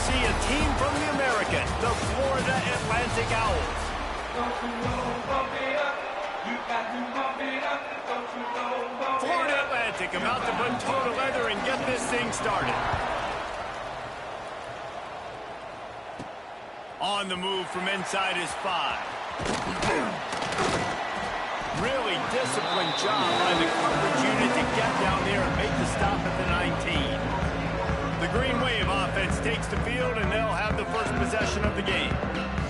see a team from the American, the Florida Atlantic Owls. Florida Atlantic about to put toe to leather and get this thing started. On the move from inside his 5. Really disciplined job by the coverage unit to get down there and make the stop at the 19. The Green Wave offense takes the field, and they'll have the first possession of the game.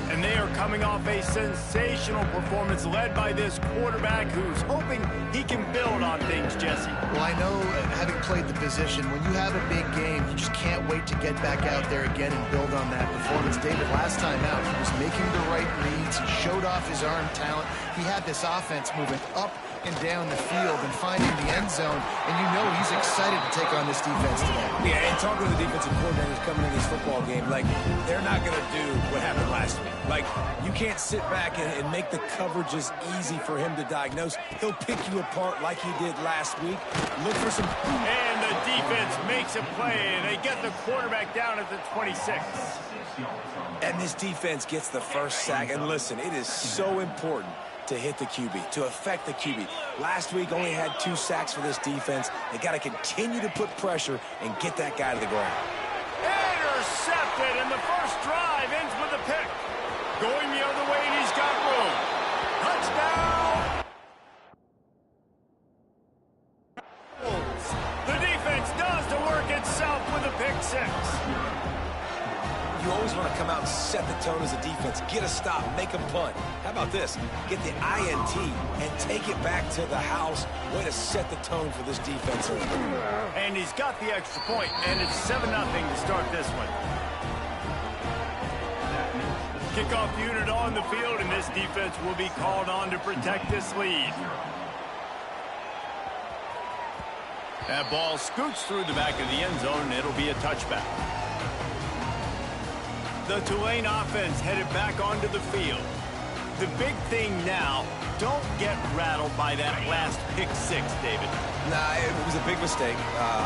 And they are coming off a sensational performance led by this quarterback who's hoping he can build on things, Jesse. Well, I know, having played the position, when you have a big game, you just can't wait to get back out there again and build on that performance. David, last time out, he was making the right reads. He showed off his arm talent. He had this offense moving up and down the field and finding the end zone, and you know he's excited to take on this defense today. Yeah, and talking to the defensive coordinators coming in this football game, like, they're not going to do what happened last week. Like, you can't sit back and make the coverages easy for him to diagnose. He'll pick you apart like he did last week. Look for some... And the defense makes a play, and they get the quarterback down at the 26. And this defense gets the first sack. And listen, it is so important to hit the QB, to affect the QB. Last week only had 2 sacks for this defense. They got to continue to put pressure and get that guy to the ground. Intercepted, and the first drive ends with a pick. Going the other way, and he's got room. Touchdown! The defense does the work itself with a pick 6. You always want to come out and set the tone as a defense. Get a stop, make a punt. How about this? Get the INT and take it back to the house. Way to set the tone for this defense. And he's got the extra point, and it's 7-0 to start this one. Kickoff unit on the field, and this defense will be called on to protect this lead. That ball scoots through the back of the end zone, and it'll be a touchback. The Tulane offense headed back onto the field. The big thing now, don't get rattled by that last pick 6, David. Nah, it was a big mistake.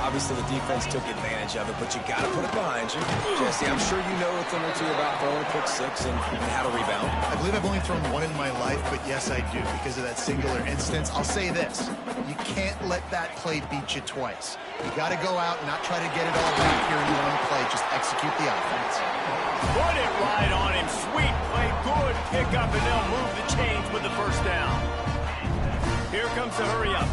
Obviously, the defense took advantage of it, but you got to put it behind you. Jesse, I'm sure you know a thing or two about throwing a pick 6 and how to rebound. I believe I've only thrown 1 in my life, but yes, I do, because of that singular instance. I'll say this. You can't let that play beat you twice. You got to go out and not try to get it all back here in one play. Just execute the offense. Put it right on him. Sweet play. Good pick up, and they'll move the chains with the first down. Here comes the hurry up.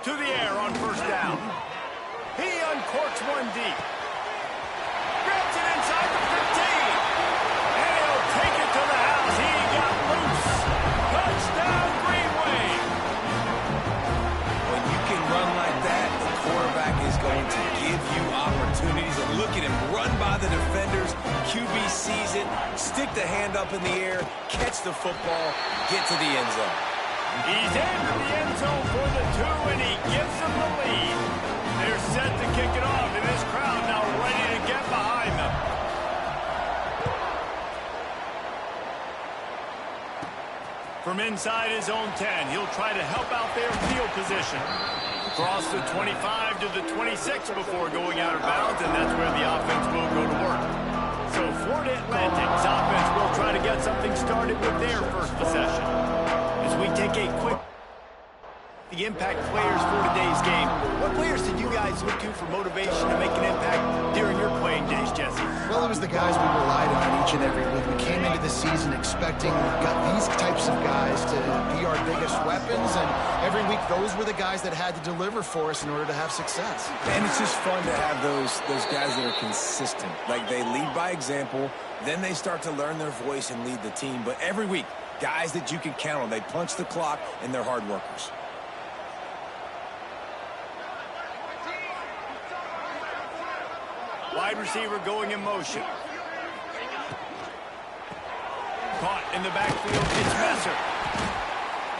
To the air on first down. He uncorks one deep. Grabs it inside the 15. And he'll take it to the house. He got loose. Touchdown, Green Wave. When you can run like that, the quarterback is going to give you opportunities. And look at him run by the defenders. QB sees it. Stick the hand up in the air. Catch the football. Get to the end zone. He's into the end zone for the 2, and he gives them the lead. They're set to kick it off, and this crowd now ready to get behind them. From inside his own 10, he'll try to help out their field position. Across the 25 to the 26 before going out of bounds, and that's where the offense will go to work. So Florida Atlantic's offense will try to get something started with their first possession. As we take a quick the impact players for today's game. What players did you guys look to for motivation to make an impact during your playing days, Jesse? Well, it was the guys we relied on each and every week. We came into the season expecting we've got these types of guys to be our biggest weapons, and every week those were the guys that had to deliver for us in order to have success. And it's just fun to have those guys that are consistent. Like, they lead by example, then they start to learn their voice and lead the team. But every week, guys that you can count on. They punch the clock, and they're hard workers. Wide receiver going in motion. Caught in the backfield, it's Messer.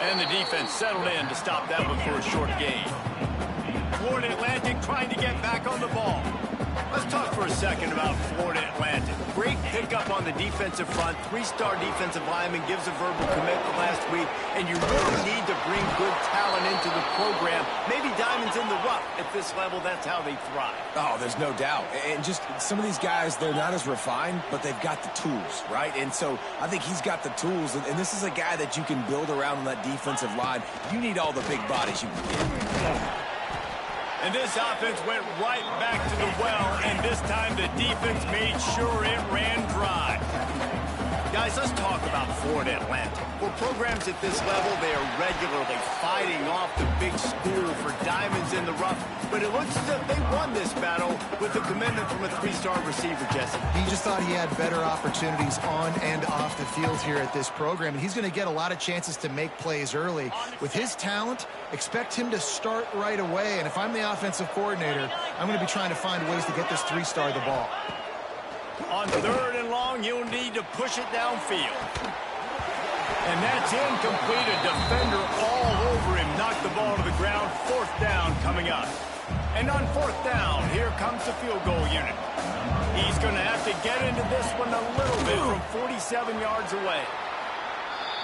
And the defense settled in to stop that one for a short gain. Florida Atlantic trying to get back on the ball. Let's talk for a second about Florida Atlantic. Great pickup on the defensive front. 3-star defensive lineman gives a verbal commitment last week, and you really need to bring good talent into the program. Maybe diamonds in the rough. At this level, that's how they thrive. Oh, there's no doubt. And just some of these guys, they're not as refined, but they've got the tools, right? And so I think he's got the tools. And this is a guy that you can build around on that defensive line. You need all the big bodies you can get. And this offense went right back to the well, and this time the defense made sure it ran dry. Guys, let's talk about Florida Atlantic. For programs at this level, they are regularly fighting off the big school for diamonds in the rough, but it looks as if they won this battle with a commitment from a three-star receiver, Jesse. He just thought he had better opportunities on and off the field here at this program, and he's going to get a lot of chances to make plays early. With his talent, expect him to start right away, and if I'm the offensive coordinator, I'm going to be trying to find ways to get this three-star the ball. On 3rd and long, you'll need to push it downfield. And that's incomplete. A defender all over him. Knocked the ball to the ground. 4th down coming up. And on 4th down, here comes the field goal unit. He's going to have to get into this one a little bit from 47 yards away.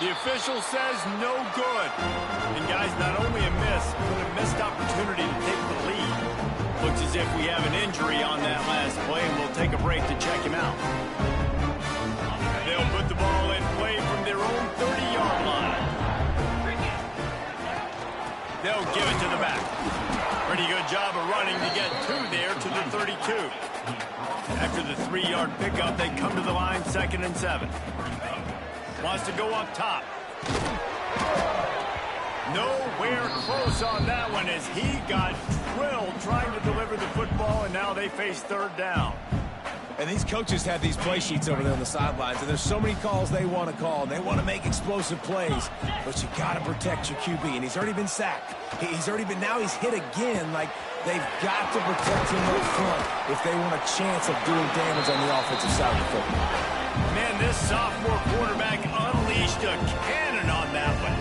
The official says no good. And guys, not only a miss, but a missed opportunity to take the lead. Looks as if we have an injury on that last play, and we'll take a break to check him out. They'll put the ball in play from their own 30-yard line. They'll give it to the back. Pretty good job of running to get to there to the 32. After the 3-yard pickup, they come to the line 2nd and 7. Wants to go up top. Nowhere close on that one as he got drilled trying to deliver the football, and now they face 3rd down. And these coaches have these play sheets over there on the sidelines, and there's so many calls they want to call, and they want to make explosive plays, but you got to protect your QB, and he's already been sacked. Now he's hit again. Like, they've got to protect him up front if they want a chance of doing damage on the offensive side of the football. Man, this sophomore quarterback unleashed a cannon on that one.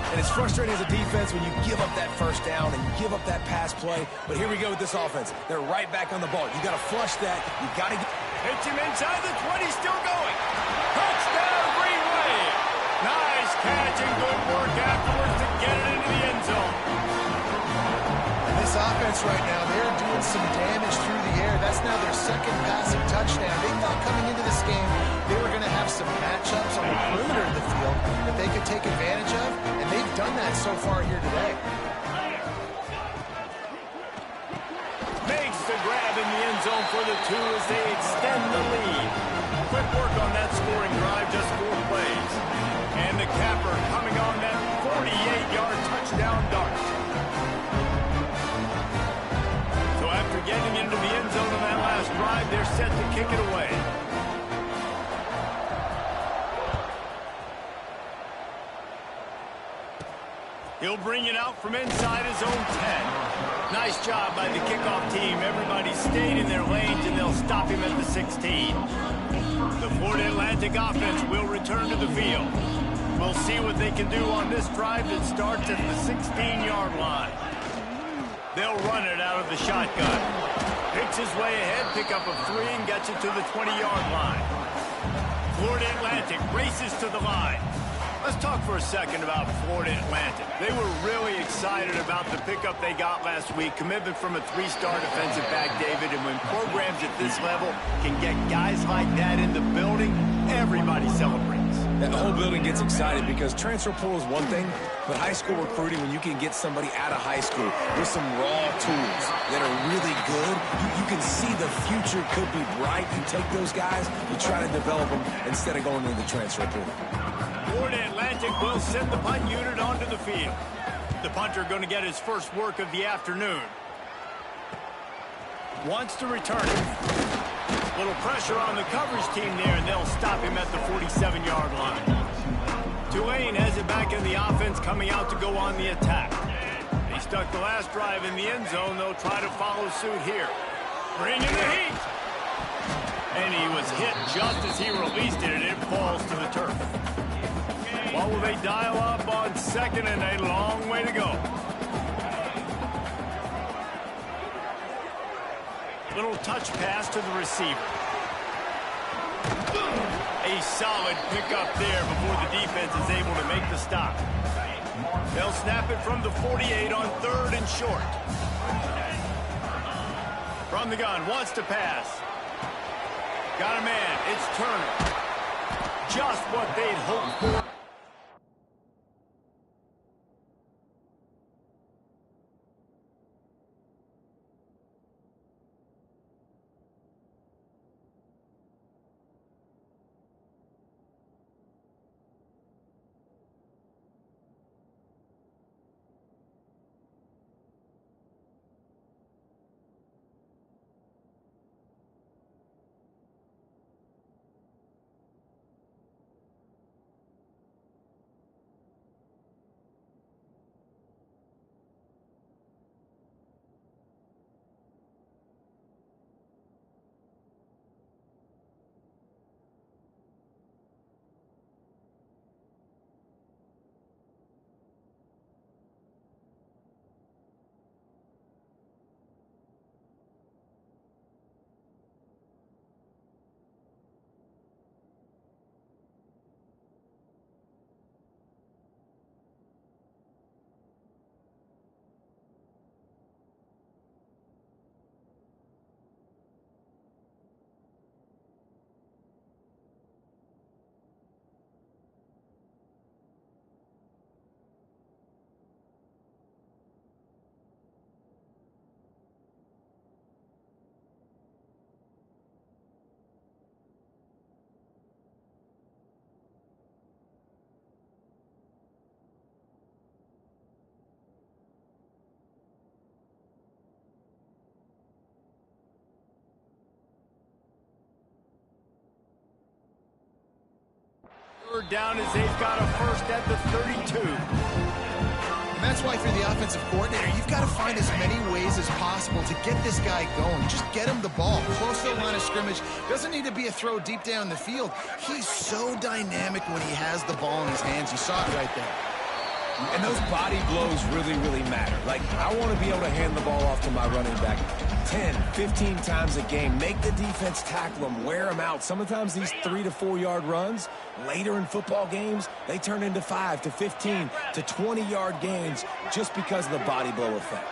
And it's frustrating as a defense when you give up that 1st down and you give up that pass play. But here we go with this offense. They're right back on the ball. You got to flush that. You got to get... Hits him inside the 20, still going. Touchdown, Green Wave. Nice catch and good work afterwards to get it into the end zone. This offense right now, they're doing some damage through the air. That's now their 2nd passing touchdown. They thought coming into this game they were going to have some matchups on the perimeter of the field that they could take advantage of, and they've done that so far here today. Makes the grab in the end zone for the 2 as they extend the lead. Quick work on that scoring drive, just 4 plays. And the capper coming on that 48-yard touchdown dart. So after getting into the end zone on that last drive, they're set to kick it away. He'll bring it out from inside his own 10. Nice job by the kickoff team. Everybody stayed in their lanes, and they'll stop him at the 16. The Florida Atlantic offense will return to the field. We'll see what they can do on this drive that starts at the 16-yard line. They'll run it out of the shotgun. Picks his way ahead, pick up a 3, and gets it to the 20-yard line. Florida Atlantic races to the line. Let's talk for a second about Florida Atlantic. They were really excited about the pickup they got last week. Commitment from a 3-star defensive back, David. And when programs at this level can get guys like that in the building, everybody celebrates. The whole building gets excited because transfer portal is one thing, but high school recruiting, when you can get somebody out of high school with some raw tools that are really good, you can see the future could be bright. You take those guys, you try to develop them instead of going into the transfer portal. Florida Atlantic will send the punt unit onto the field. The punter going to get his first work of the afternoon. Wants to return it. Little pressure on the coverage team there, and they'll stop him at the 47-yard line. Tulane has it back in the offense, coming out to go on the attack. They stuck the last drive in the end zone. They'll try to follow suit here. Bring in the heat. And he was hit just as he released it, and it falls to the turf. What will they dial up on 2nd and a long way to go? Little touch pass to the receiver. A solid pickup there before the defense is able to make the stop. They'll snap it from the 48 on 3rd and short. From the gun, wants to pass. Got a man, it's Turner. Just what they'd hoped for. Down as they've got a first at the 32. And that's why, for the offensive coordinator, you've got to find as many ways as possible to get this guy going. Just get him the ball. Close to the line of scrimmage. Doesn't need to be a throw deep down the field. He's so dynamic when he has the ball in his hands. You saw it right there. And those body blows really, really matter. Like, I want to be able to hand the ball off to my running back 10, 15 times a game. Make the defense tackle him, wear him out. Sometimes these 3 to 4 yard runs, later in football games, they turn into 5 to 15 to 20 yard gains just because of the body blow effect.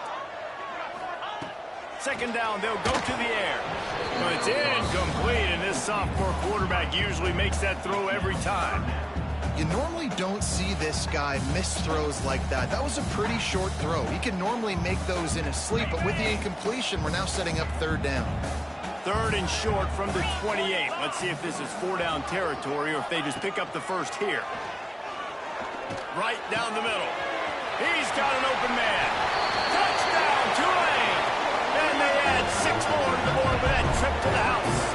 2nd down, they'll go to the air. But it's incomplete, and this sophomore quarterback usually makes that throw every time. You normally don't see this guy miss throws like that. That was a pretty short throw. He can normally make those in his sleep, but with the incompletion, we're now setting up 3rd down. 3rd and short from the 28. Let's see if this is 4-down territory or if they just pick up the first here. Right down the middle. He's got an open man. Touchdown, Tulane! And they add 6 more to the board with that trip to the house.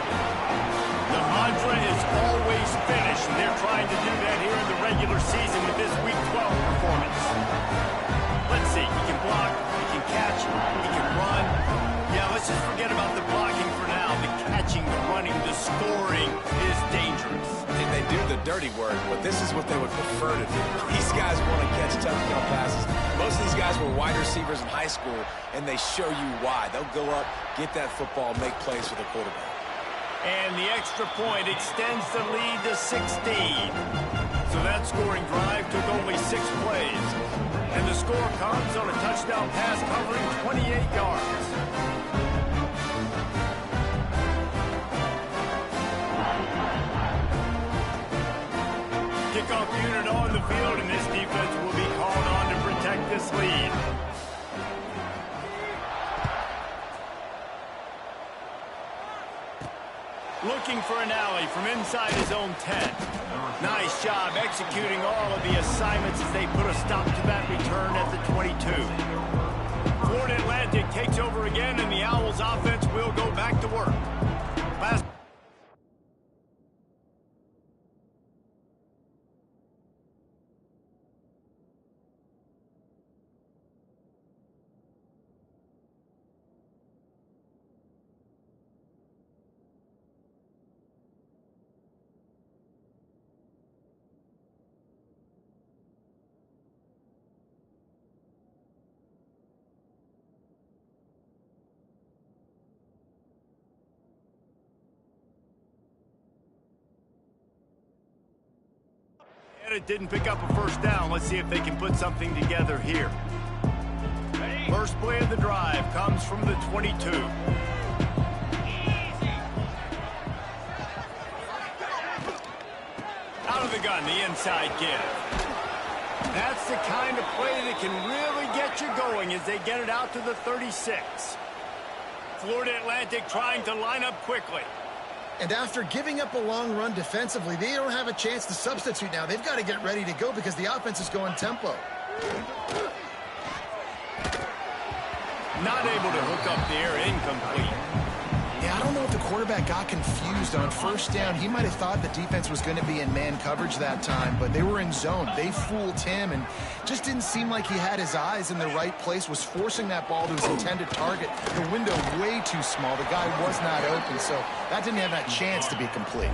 The mantra is always finish, and they're trying to do that here in the regular season with this Week 12 performance. Let's see. He can block, he can catch, he can run. Yeah, let's just forget about the blocking for now. The catching, the running, the scoring is dangerous. And they do the dirty work, but this is what they would prefer to do. These guys want to catch touchdown passes. Most of these guys were wide receivers in high school, and they show you why. They'll go up, get that football, make plays for the quarterback. And the extra point extends the lead to 16. So that scoring drive took only 6 plays. And the score comes on a touchdown pass covering 28 yards. Kickoff unit on the field, and this defense will be called on to protect this lead. Looking for an alley from inside his own 10. Nice job executing all of the assignments as they put a stop to that return at the 22. Florida Atlantic takes over again, and the Owls offense will go back to work. Pass. it, didn't pick up a first down. Let's see if they can put something together here. First play of the drive comes from the 22. Out of the gun, the inside give. That's the kind of play that can really get you going as they get it out to the 36. Florida Atlantic trying to line up quickly. And after giving up a long run defensively, they don't have a chance to substitute now. They've got to get ready to go because the offense is going tempo. Not able to hook up there, incomplete. Yeah, I don't know if the quarterback got confused on first down. He might have thought the defense was going to be in man coverage that time, but they were in zone. They fooled him and just didn't seem like he had his eyes in the right place, was forcing that ball to his intended target. The window way too small. The guy was not open, so that didn't have that chance to be complete.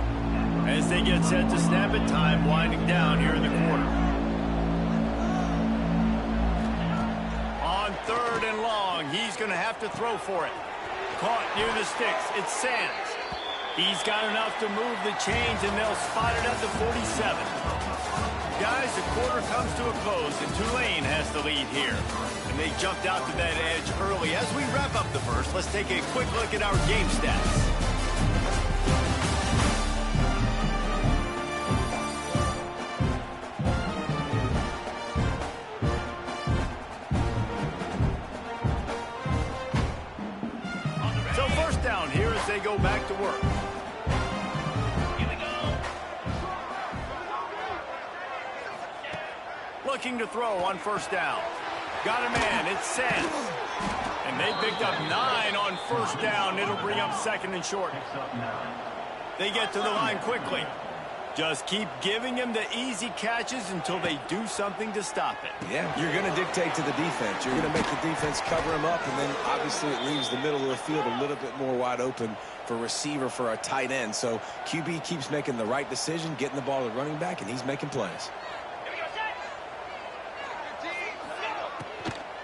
As they get set to snap it, time winding down here in the quarter. On 3rd and long, he's going to have to throw for it. Caught near the sticks. It's Sands. He's got enough to move the chains, and they'll spot it at the 47. Guys, the quarter comes to a close, and Tulane has the lead here. And they jumped out to that edge early. As we wrap up the first, let's take a quick look at our game stats. Here as they go back to work. Here we go. Looking to throw on first down. Got a man. It's Sands. And they picked up 9 on first down. It'll bring up 2nd and short. They get to the line quickly. Just keep giving them the easy catches until they do something to stop it. Yeah, you're going to dictate to the defense. You're going to make the defense cover him up, and then obviously it leaves the middle of the field a little bit more wide open for receiver, for a tight end. So QB keeps making the right decision, getting the ball to the running back, and he's making plays.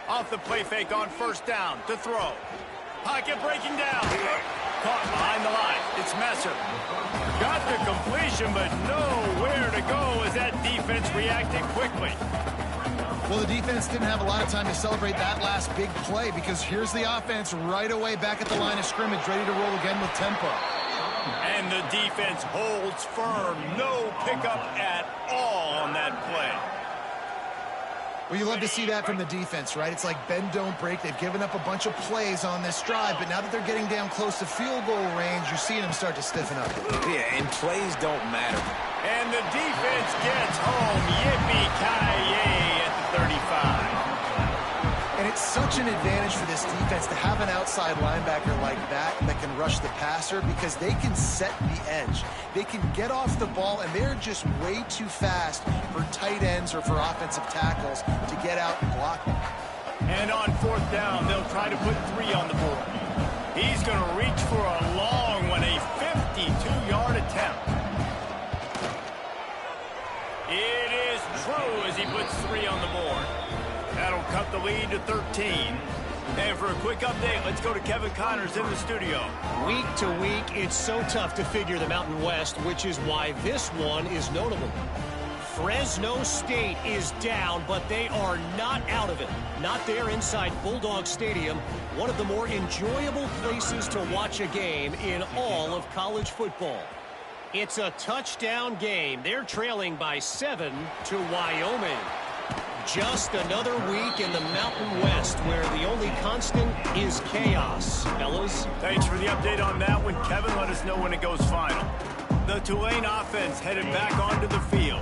Off the play fake on first down to throw. Pocket breaking down. Caught behind the line. It's Messer. Got the completion, but nowhere to go as that defense reacted quickly. Well, the defense didn't have a lot of time to celebrate that last big play because here's the offense right away back at the line of scrimmage, ready to roll again with tempo. And the defense holds firm. No pickup at all on that play. Well, you love to see that from the defense, right? It's like bend, don't break. They've given up a bunch of plays on this drive, but now that they're getting down close to field goal range, you're seeing them start to stiffen up. Yeah, and plays don't matter. And the defense gets home. Yippee-ki-yay at the 35. And it's such an advantage for this defense to have an outside linebacker like that can rush the passer because they can set the edge. They can get off the ball, and they're just way too fast for tight ends or for offensive tackles to get out and block them. And on 4th down, they'll try to put 3 on the board. He's going to reach for a long one, a 52-yard attempt. It is true as he puts 3 on the board. That'll cut the lead to 13. And for a quick update, let's go to Kevin Connors in the studio. Week to week, it's so tough to figure the Mountain West, which is why this one is notable. Fresno State is down, but they are not out of it. Not there inside Bulldog Stadium, one of the more enjoyable places to watch a game in all of college football. It's a touchdown game. They're trailing by 7 to Wyoming. Just another week in the Mountain West where the only constant is chaos. Fellas? Thanks for the update on that one, Kevin. Let us know when it goes final. The Tulane offense headed back onto the field.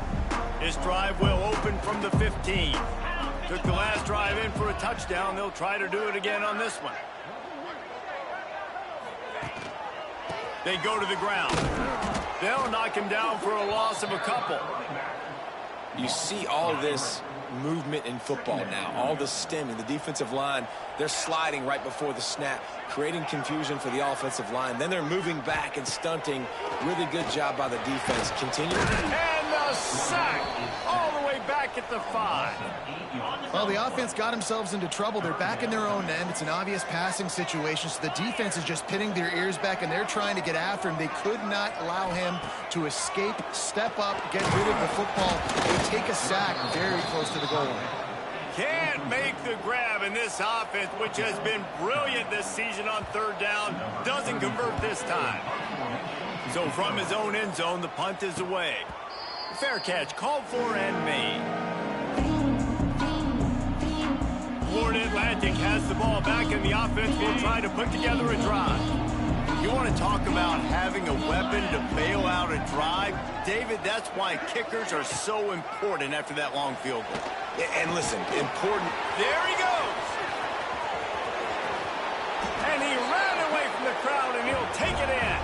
This drive will open from the 15. Took the last drive in for a touchdown. They'll try to do it again on this one. They go to the ground. They'll knock him down for a loss of a couple. You see all this movement in football now, all the stemming, the defensive line, they're sliding right before the snap, creating confusion for the offensive line. Then they're moving back and stunting. Really good job by the defense. Continue. And the sack all the way back at the 5. Well, the offense got themselves into trouble. They're back in their own end. It's an obvious passing situation, so the defense is just pinning their ears back, and they're trying to get after him. They could not allow him to escape, step up, get rid of the football. They take a sack very close to the goal line. Can't make the grab, and this offense, which has been brilliant this season on third down, doesn't convert this time. So from his own end zone, the punt is away. Fair catch, called for and made. Florida Atlantic has the ball back, and the offense will try to put together a drive. You want to talk about having a weapon to bail out a drive? David, that's why kickers are so important after that long field goal. And listen, important. There he goes. And he ran away from the crowd, and he'll take it in.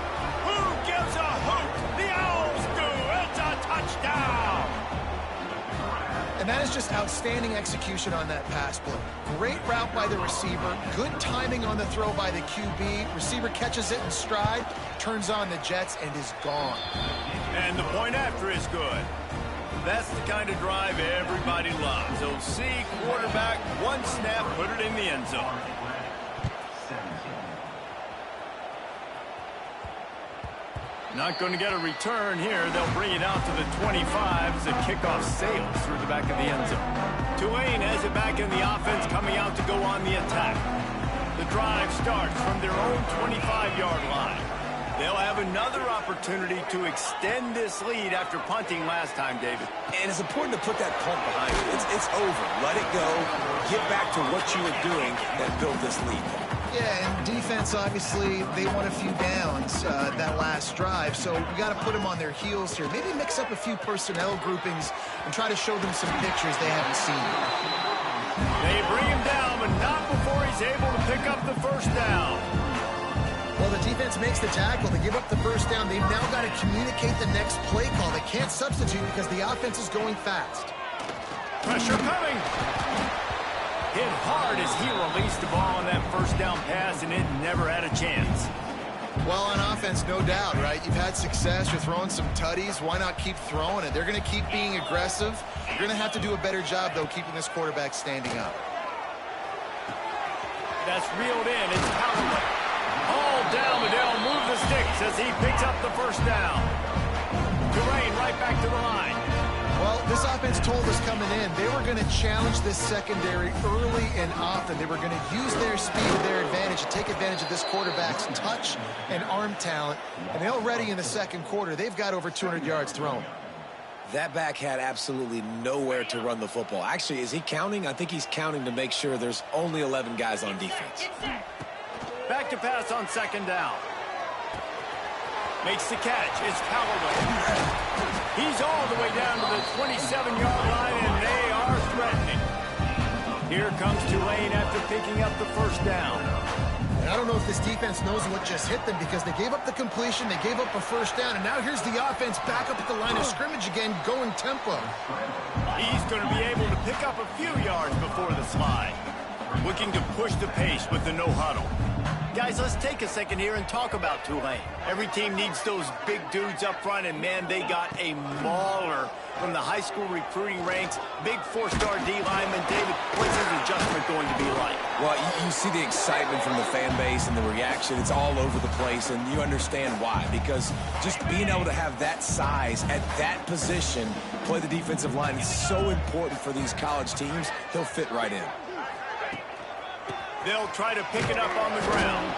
Who gives a hoot? The Owls do. It's a touchdown. And that is just outstanding execution on that pass play. Great route by the receiver. Good timing on the throw by the QB. Receiver catches it in stride, turns on the jets, and is gone. And the point after is good. That's the kind of drive everybody loves. OC, quarterback, one snap, put it in the end zone. Not going to get a return here. They'll bring it out to the 25 as the kickoff sails through the back of the end zone. Tulane has it back in the offense, coming out to go on the attack. The drive starts from their own 25-yard line. They'll have another opportunity to extend this lead after punting last time, David. And it's important to put that punt behind you. It's over. Let it go. Get back to what you were doing that built this lead. Yeah, and defense, obviously, they won a few downs that last drive, so we got to put them on their heels here. Maybe mix up a few personnel groupings and try to show them some pictures they haven't seen. They bring him down, but not before he's able to pick up the first down. Well, the defense makes the tackle. They give up the first down. They've now got to communicate the next play call. They can't substitute because the offense is going fast. Pressure coming. Hit hard as he released the ball on that first down pass, and it never had a chance. Well, on offense, no doubt, right? You've had success. You're throwing some tutties. Why not keep throwing it? They're going to keep being aggressive. You're going to have to do a better job, though, keeping this quarterback standing up. That's reeled in. It's Callaway. All down. Liddell move the sticks as he picks up the first down. Tulane right back to the line. Well, this offense told us coming in they were going to challenge this secondary early and often. They were going to use their speed to their advantage and take advantage of this quarterback's touch and arm talent. And already in the second quarter, they've got over 200 yards thrown. That back had absolutely nowhere to run the football. Actually, is he counting? I think he's counting to make sure there's only 11 guys on defense. Back to pass on second down. Makes the catch. It's Callaway. He's all the way down to the 27-yard line, and they are threatening. Here comes Tulane after picking up the first down. And I don't know if this defense knows what just hit them because they gave up the completion, they gave up a first down, and now here's the offense back up at the line of scrimmage again, going tempo. He's going to be able to pick up a few yards before the slide. Looking to push the pace with the no huddle. Guys, let's take a second here and talk about Tulane. Every team needs those big dudes up front, and man, they got a mauler from the high school recruiting ranks. Big four-star D lineman. David, what's his adjustment going to be like? Well, you see the excitement from the fan base and the reaction. It's all over the place, and you understand why. Because just being able to have that size at that position, play the defensive line, is so important for these college teams. He'll fit right in. They'll try to pick it up on the ground.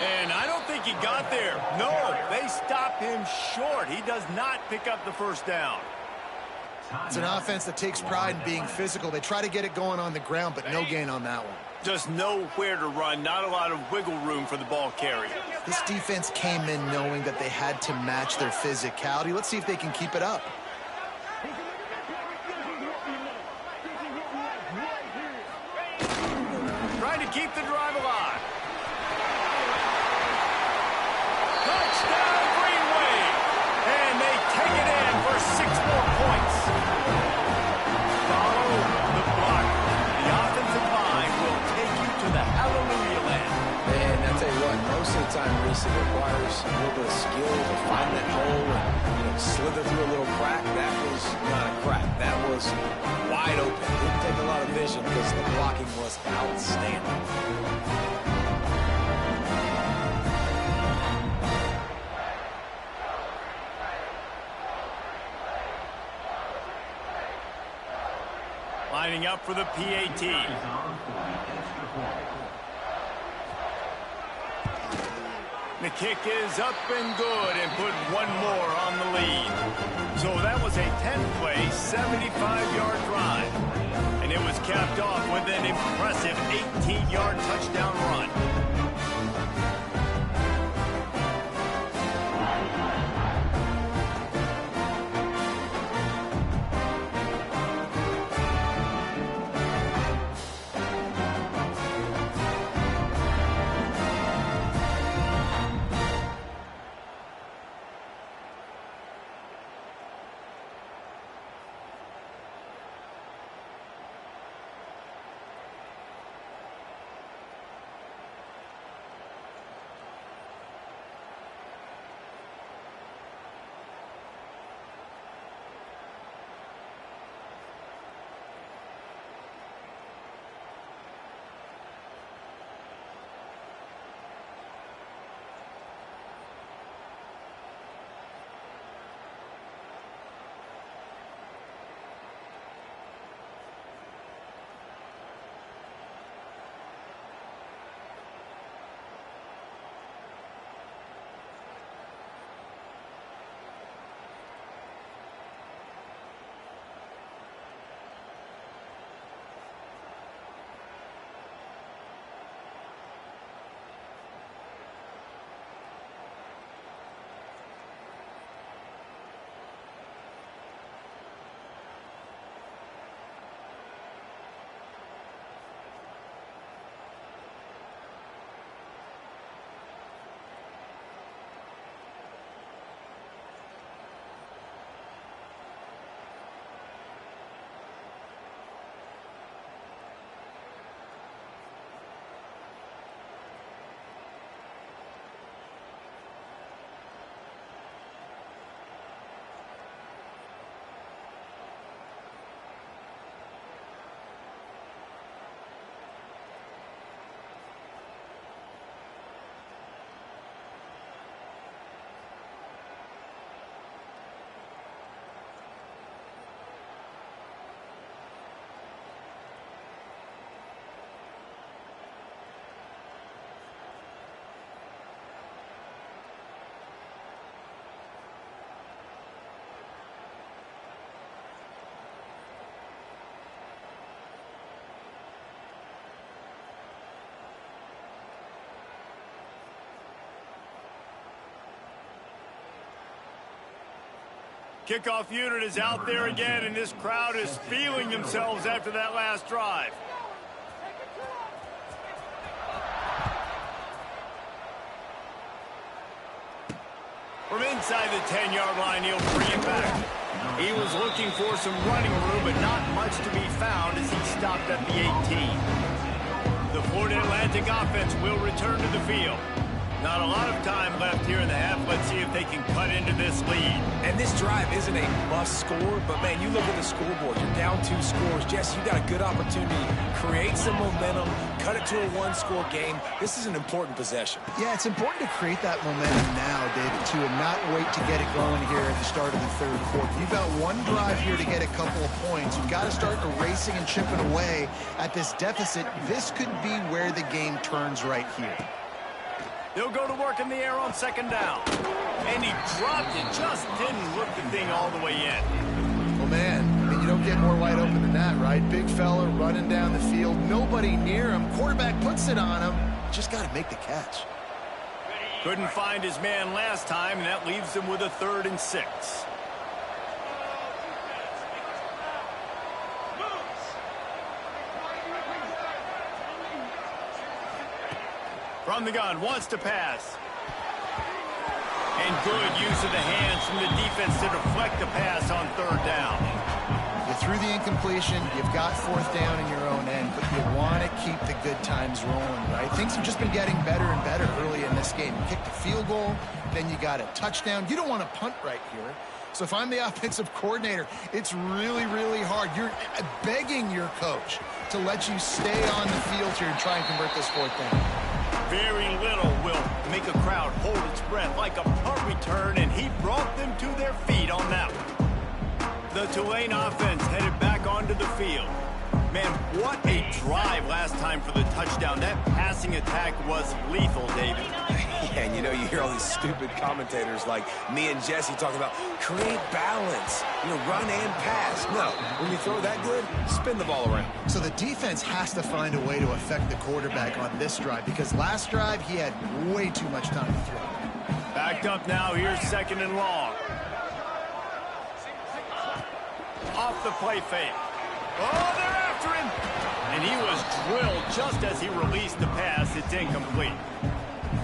And I don't think he got there. No, they stop him short. He does not pick up the first down. It's an offense that takes pride in being physical. They try to get it going on the ground, but no gain on that one. Just nowhere to run. Not a lot of wiggle room for the ball carrier. This defense came in knowing that they had to match their physicality. Let's see if they can keep it up. Trying to keep the drive alive. Touchdown, Green Wave. And they take it in for 6 more points. Follow the block. The offensive line will take you to the hallelujah land. And I tell you what, most of the time, Reese, it requires a little bit of skill to find that hole and slither through a little crack. That was not a crack. That was was wide open. Didn't take a lot of vision because the blocking was outstanding. Lining up for the PAT. The kick is up and good and put one more on the lead. So that was a 10-play, 75-yard drive. And it was capped off with an impressive 18-yard touchdown run. Kickoff unit is out there again, and this crowd is feeling themselves after that last drive. From inside the 10-yard line, he'll bring it back. He was looking for some running room, but not much to be found as he stopped at the 18. The Florida Atlantic offense will return to the field. Not a lot of time left here in the half. Let's see if they can cut into this lead. And this drive isn't a must score, but man, you look at the scoreboard. You're down 2 scores. Jesse, you got a good opportunity. Create some momentum. Cut it to a 1-score game. This is an important possession. Yeah, it's important to create that momentum now, David, too, and not wait to get it going here at the start of the third quarter. You've got one drive here to get a couple of points. You've got to start erasing and chipping away at this deficit. This could be where the game turns right here. They'll go to work in the air on second down. And he dropped it. Just didn't look the thing all the way in. Well, man, I mean, you don't get more wide open than that, right? Big fella running down the field. Nobody near him. Quarterback puts it on him. Just got to make the catch. Couldn't find his man last time, and that leaves him with a 3rd and 6. From the gun, wants to pass. And good use of the hands from the defense to deflect the pass on 3rd down. You threw the incompletion. You've got 4th down in your own end, but you want to keep the good times rolling, right? Things have just been getting better and better early in this game. You kicked a field goal, then you got a touchdown. You don't want to punt right here. So if I'm the offensive coordinator, it's really, really hard. You're begging your coach to let you stay on the field here and try and convert this fourth down. Very little will make a crowd hold its breath like a punt return, and he brought them to their feet on that one. The Tulane offense headed back onto the field. Man, what a drive last time for the touchdown. That passing attack was lethal, David. Yeah, and you know, you hear all these stupid commentators like me and Jesse talking about create balance, run and pass. No, when you throw that good, spin the ball around. So the defense has to find a way to affect the quarterback on this drive, because last drive he had way too much time to throw. Backed up now, here's 2nd and long. Off the play fake. Oh, they're after him! And he was drilled just as he released the pass. It's incomplete.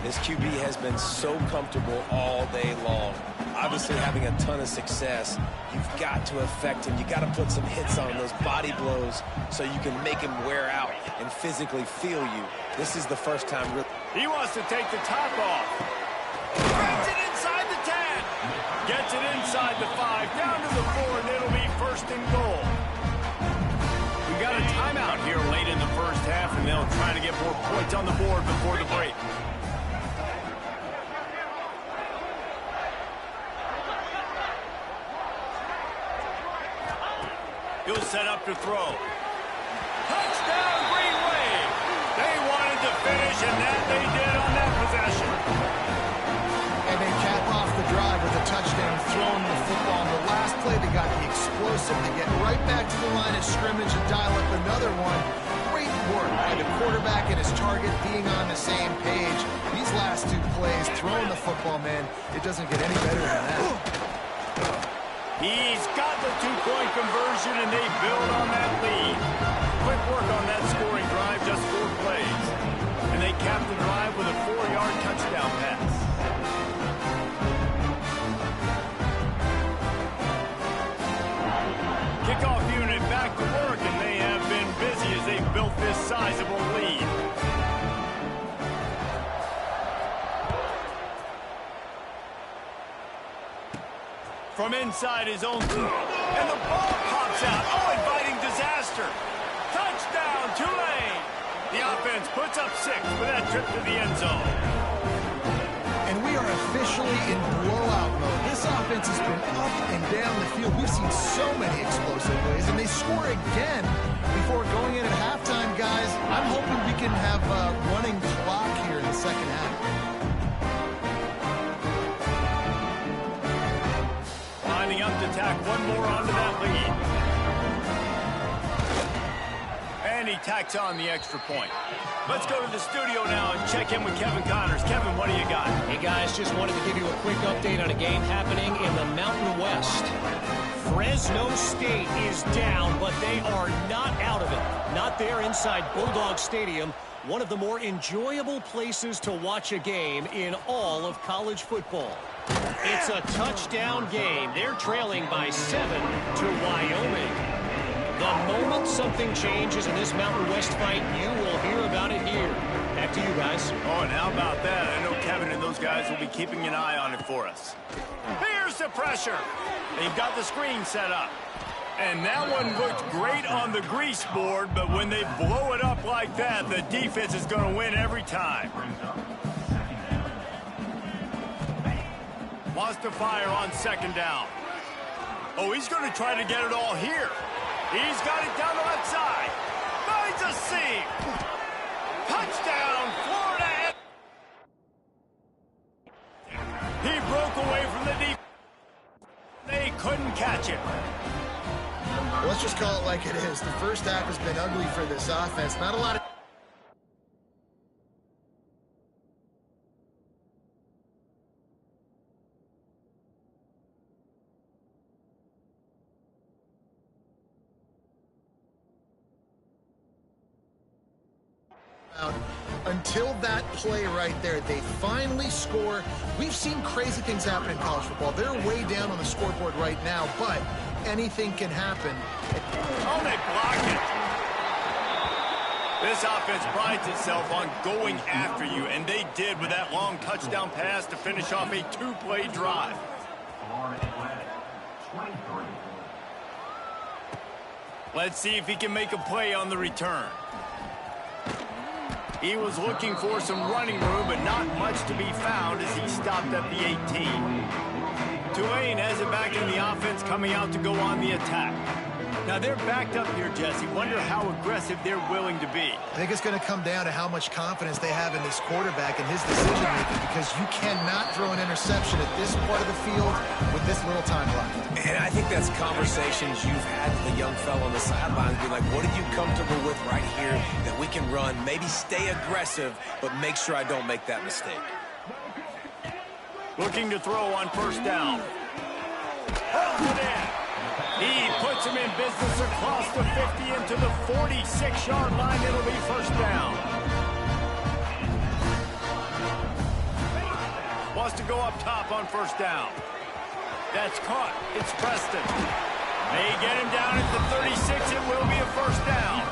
This QB has been so comfortable all day long. Obviously having a ton of success. You've got to affect him. You got to put some hits on those body blows so you can make him wear out and physically feel you. This is the first time. He wants to take the top off. Grabs it inside the 10. Gets it inside the 5. Down to the 4, and it'll be 1st and goal. We got a timeout here late in the first half, and they'll try to get more points on the board before the break. He'll set up to throw. Touchdown, Green Wave! They wanted to finish, and that they did on that possession. And they cap off the drive with a touchdown, throwing the football. On the last play, they got the explosive. They get right back to the line of scrimmage and dial up another one. Great work by the quarterback and his target being on the same page. These last 2 plays, throwing the football, man, it doesn't get any better than that. He's got the 2-point conversion, and they build on that lead. Quick work on that scoring drive, just 4 plays. And they cap the drive with a 4-yard touchdown pass. Kickoff unit back to work, and they have been busy as they built this sizable lead. From inside his own, and the ball pops out. Oh, inviting disaster. Touchdown, Tulane. The offense puts up 6 for that trip to the end zone. And we are officially in blowout mode. This offense has been up and down the field. We've seen so many explosive plays, and they score again before going in at halftime, guys. I'm hoping we can have a running clock here in the second half. Lining up to tack one more onto that lead. And he tacks on the extra point. Let's go to the studio now and check in with Kevin Connors. Kevin, what do you got? Hey, guys, just wanted to give you a quick update on a game happening in the Mountain West. Fresno State is down, but they are not out of it. Not there inside Bulldog Stadium, one of the more enjoyable places to watch a game in all of college football. It's a touchdown game. They're trailing by 7 to Wyoming. The moment something changes in this Mountain West fight, you will hear about it here. Back to you, guys. Oh, and how about that? I know Kevin and those guys will be keeping an eye on it for us. Here's the pressure. They've got the screen set up. And that one looked great on the grease board, but when they blow it up like that, the defense is going to win every time. Wants to fire on 2nd down. Oh, he's going to try to get it all here. He's got it down the left side. Finds a seam. Touchdown, Florida. He broke away from the defense. They couldn't catch it. Well, let's just call it like it is. The first half has been ugly for this offense. Not a lot of... Until that play right there, they finally score. We've seen crazy things happen in college football. They're way down on the scoreboard right now, but anything can happen. Oh, they blocked it. This offense prides itself on going after you, and they did with that long touchdown pass to finish off a 2-play drive. Let's see if he can make a play on the return. He was looking for some running room, but not much to be found as he stopped at the 18. Tulane has it back in the offense, coming out to go on the attack. Now they're backed up here, Jesse. Wonder how aggressive they're willing to be. I think it's going to come down to how much confidence they have in this quarterback and his decision-making, because you cannot throw an interception at this part of the field with this little time left. And I think that's conversations you've had with the young fellow on the sidelines. Be like, what are you comfortable with right here that we can run? Maybe stay aggressive, but make sure I don't make that mistake. Looking to throw on first down. Holds it in. He puts him in business across the 50 into the 46-yard line. It'll be first down. Wants to go up top on first down. That's caught. It's Preston. They get him down at the 36. It will be a first down.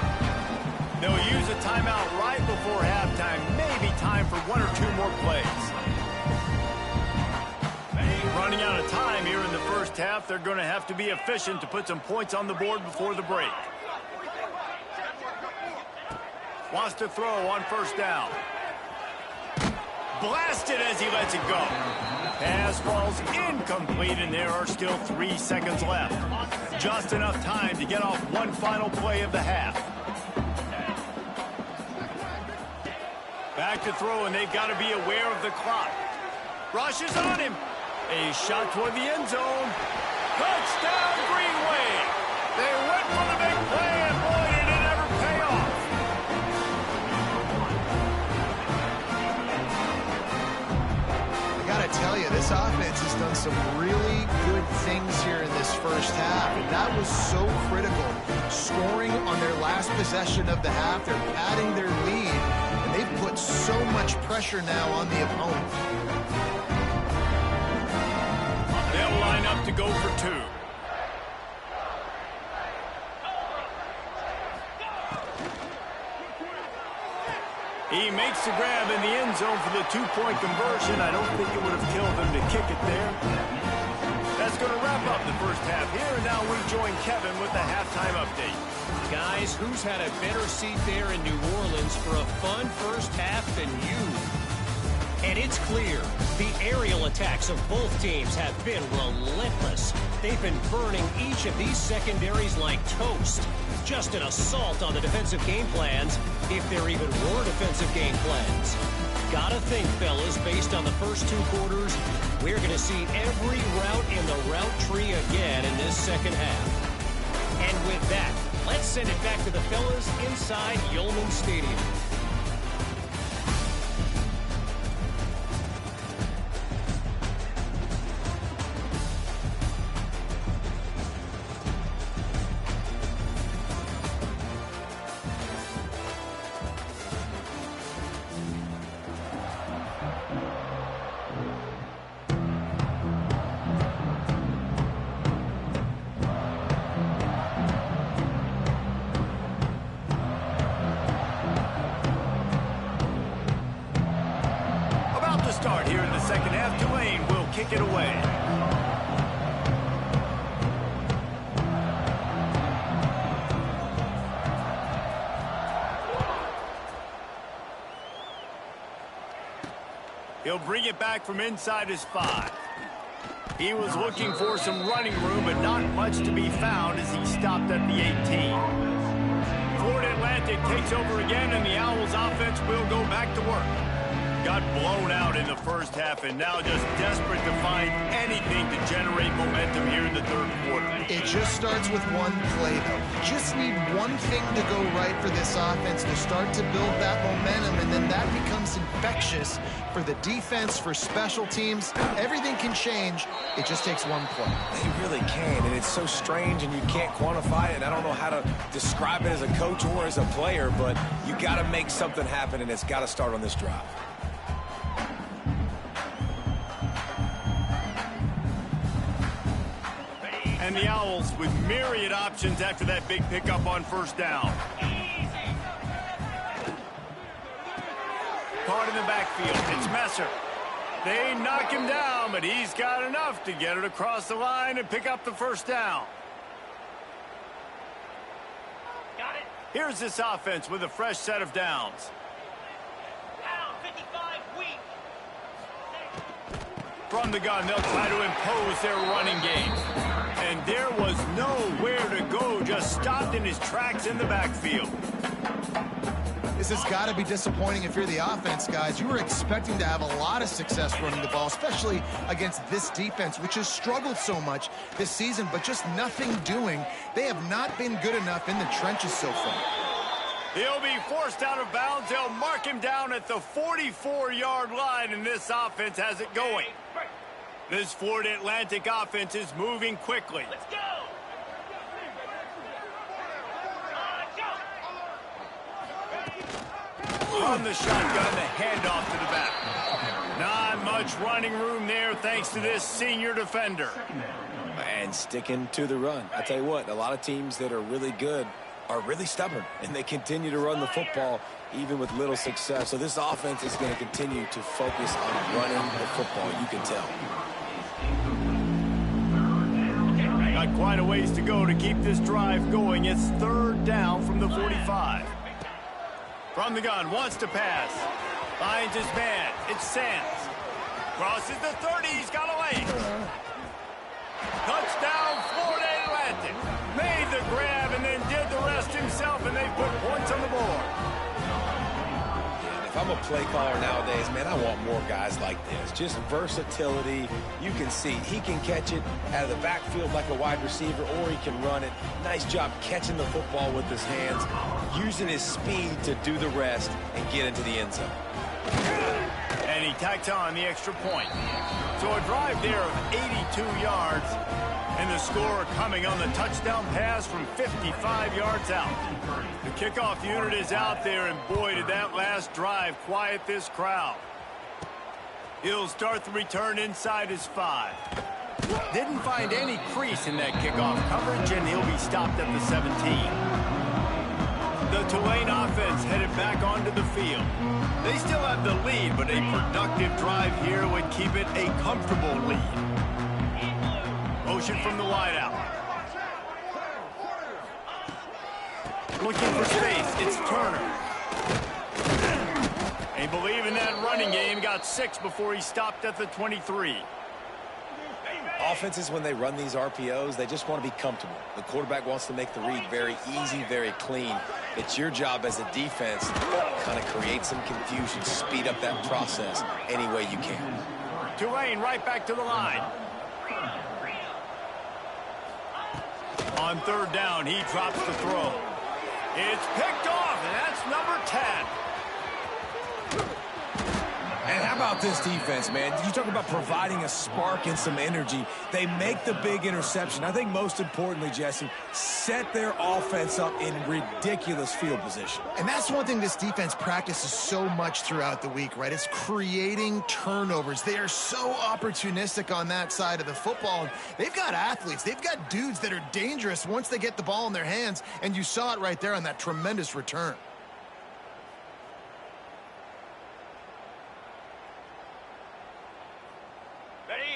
They'll use a timeout right before halftime. Maybe time for one or two more plays. Running out of time here in the first half. They're going to have to be efficient to put some points on the board before the break. Wants to throw on first down. Blasted as he lets it go. Pass falls incomplete, and there are still 3 seconds left. Just enough time to get off one final play of the half. Back to throw, and they've got to be aware of the clock. Rushes on him. A shot toward the end zone. Touchdown, Green Wave. They went for the big play, and boy, did it ever pay off. I got to tell you, this offense has done some really good things here in this first half, and that was so critical. Scoring on their last possession of the half, they're padding their lead, and they've put so much pressure now on the opponent. They'll line up to go for two. He makes the grab in the end zone for the two-point conversion. I don't think it would have killed him to kick it there. That's going to wrap up the first half here, and now we join Kevin with the halftime update. Guys, who's had a better seat there in New Orleans for a fun first half than you? And it's clear, the aerial attacks of both teams have been relentless. They've been burning each of these secondaries like toast. Just an assault on the defensive game plans, if there even were defensive game plans. Gotta think, fellas, based on the first two quarters, we're going to see every route in the route tree again in this second half. And with that, let's send it back to the fellas inside Yulman Stadium. Start here in the second half. Tulane will kick it away. He'll bring it back from inside his 5. He was looking for some running room, but not much to be found as he stopped at the 18. Florida Atlantic takes over again, and the Owls offense will go back to work. Got blown out in the first half, and now just desperate to find anything to generate momentum here in the third quarter. It just starts with one play, though. You just need one thing to go right for this offense to start to build that momentum, and then that becomes infectious for the defense, for special teams. Everything can change. It just takes one play. They really can, and it's so strange, and you can't quantify it. I don't know how to describe it as a coach or as a player, but you got to make something happen, and it's got to start on this drive. And the Owls with myriad options after that big pickup on first down. Caught in the backfield. It's Messer. They knock him down, but he's got enough to get it across the line and pick up the first down. Got it. Here's this offense with a fresh set of downs. Down 55 weak. From the gun, they'll try to impose their running game. And there was nowhere to go, just stopped in his tracks in the backfield. This has got to be disappointing if you're the offense, guys. You were expecting to have a lot of success running the ball, especially against this defense, which has struggled so much this season, but just nothing doing. They have not been good enough in the trenches so far. He'll be forced out of bounds. They'll mark him down at the 44-yard line, and this offense has it going. This Florida Atlantic offense is moving quickly. Let's go. From the shotgun, the handoff to the back. Not much running room there thanks to this senior defender. And sticking to the run. I tell you what, a lot of teams that are really good are really stubborn, and they continue to run the football even with little success. So this offense is going to continue to focus on running the football, you can tell. Got quite a ways to go to keep this drive going. It's third down from the 45. From the gun, wants to pass. Finds his man. It's Sands. Crosses the 30. He's got away. Touchdown, Florida Atlantic. Made the grab and then did the rest himself, and they put points on the board. If I'm a play caller nowadays, man, I want more guys like this. Just versatility. You can see he can catch it out of the backfield like a wide receiver, or he can run it. Nice job catching the football with his hands, using his speed to do the rest and get into the end zone. And he tacks on the extra point. So a drive there of 82 yards, and the score coming on the touchdown pass from 55 yards out. The kickoff unit is out there, and boy, did that last drive quiet this crowd. He'll start the return inside his 5. Didn't find any crease in that kickoff coverage, and he'll be stopped at the 17. The Tulane offense headed back onto the field. They still have the lead, but a productive drive here would keep it a comfortable lead. Motion from the wideout. Looking for space. It's Turner. They believe in that running game. Got 6 before he stopped at the 23. Offenses, when they run these RPOs, they just want to be comfortable. The quarterback wants to make the read very easy, very clean. It's your job as a defense to kind of create some confusion, speed up that process any way you can. Tulane right back to the line. On third down, he drops the throw. It's picked off, and that's number 10. And how about this defense, man? You talk about providing a spark and some energy. They make the big interception. I think most importantly, Jesse, set their offense up in ridiculous field position. And that's one thing this defense practices so much throughout the week, right? It's creating turnovers. They are so opportunistic on that side of the football. They've got athletes. They've got dudes that are dangerous once they get the ball in their hands, and you saw it right there on that tremendous return.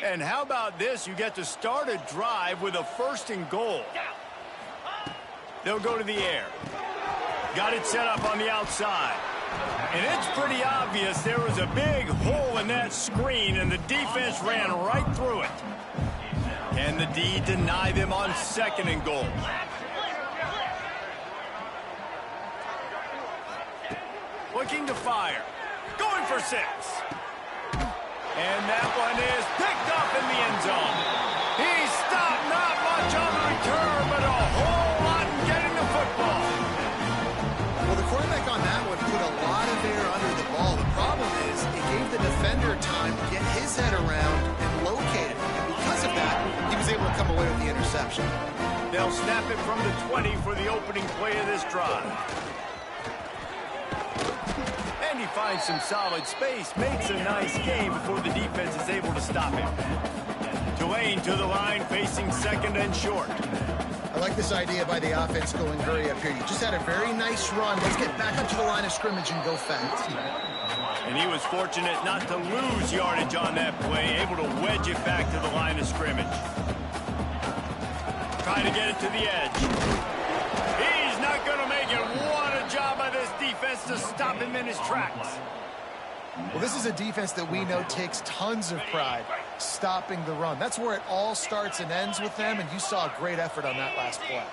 And how about this? You get to start a drive with a 1st and goal. They'll go to the air. Got it set up on the outside. And it's pretty obvious there was a big hole in that screen, and the defense ran right through it. Can the D deny them on 2nd and goal? Looking to fire. Going for 6. And that one is picked up in the end zone. He stopped not much on the return, but a whole lot in getting the football. Well, the quarterback on that one put a lot of air under the ball. The problem is it gave the defender time to get his head around and locate it. And because of that, he was able to come away with the interception. They'll snap it from the 20 for the opening play of this drive. And he finds some solid space, makes a nice game before the defense is able to stop him. Tulane to the line, facing 2nd and short. I like this idea by the offense going hurry up here. You just had a very nice run. Let's get back up to the line of scrimmage and go fast. And he was fortunate not to lose yardage on that play, able to wedge it back to the line of scrimmage. Trying to get it to the edge. He's not going to make it. What a job by this defense to stop him in his tracks. Well, this is a defense that we know takes tons of pride stopping the run. That's where it all starts and ends with them, and you saw a great effort on that last play.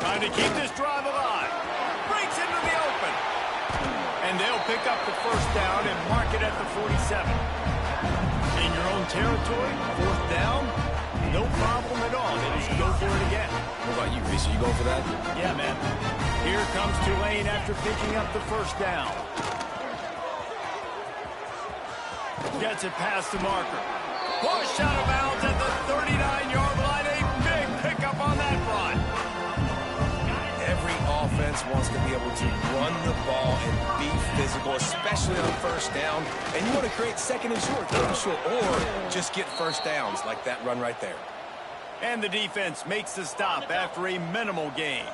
Trying to keep this drive alive. Breaks into the open. And they'll pick up the first down and mark it at the 47. In your own territory, fourth down, no problem at all. They just go for it again. What about you, Reese? Are you going for that? Yeah, man. Here comes Tulane after picking up the first down. Gets it past the marker. Push out of bounds at the 39-yard line. A big pickup on that run. Every offense wants to be able to run the ball and be physical, especially on first down. And you want to create second and short, third and short, or just get first downs like that run right there. And the defense makes the stop after a minimal gain.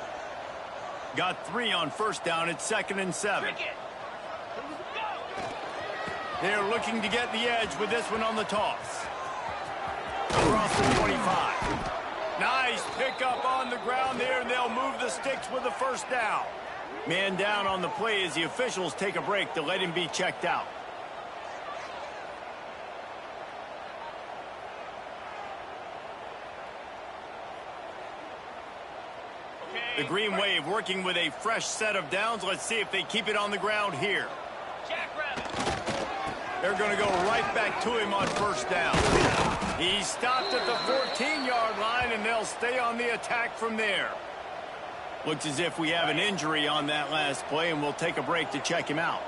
Got 3 on first down at 2nd and 7. They're looking to get the edge with this one on the toss. Across the 25. Nice pickup on the ground there, and they'll move the sticks with the first down. Man down on the play as the officials take a break to let him be checked out. The Green Wave working with a fresh set of downs. Let's see if they keep it on the ground here. They're going to go right back to him on first down. He stopped at the 14-yard line, and they'll stay on the attack from there. Looks as if we have an injury on that last play, and we'll take a break to check him out.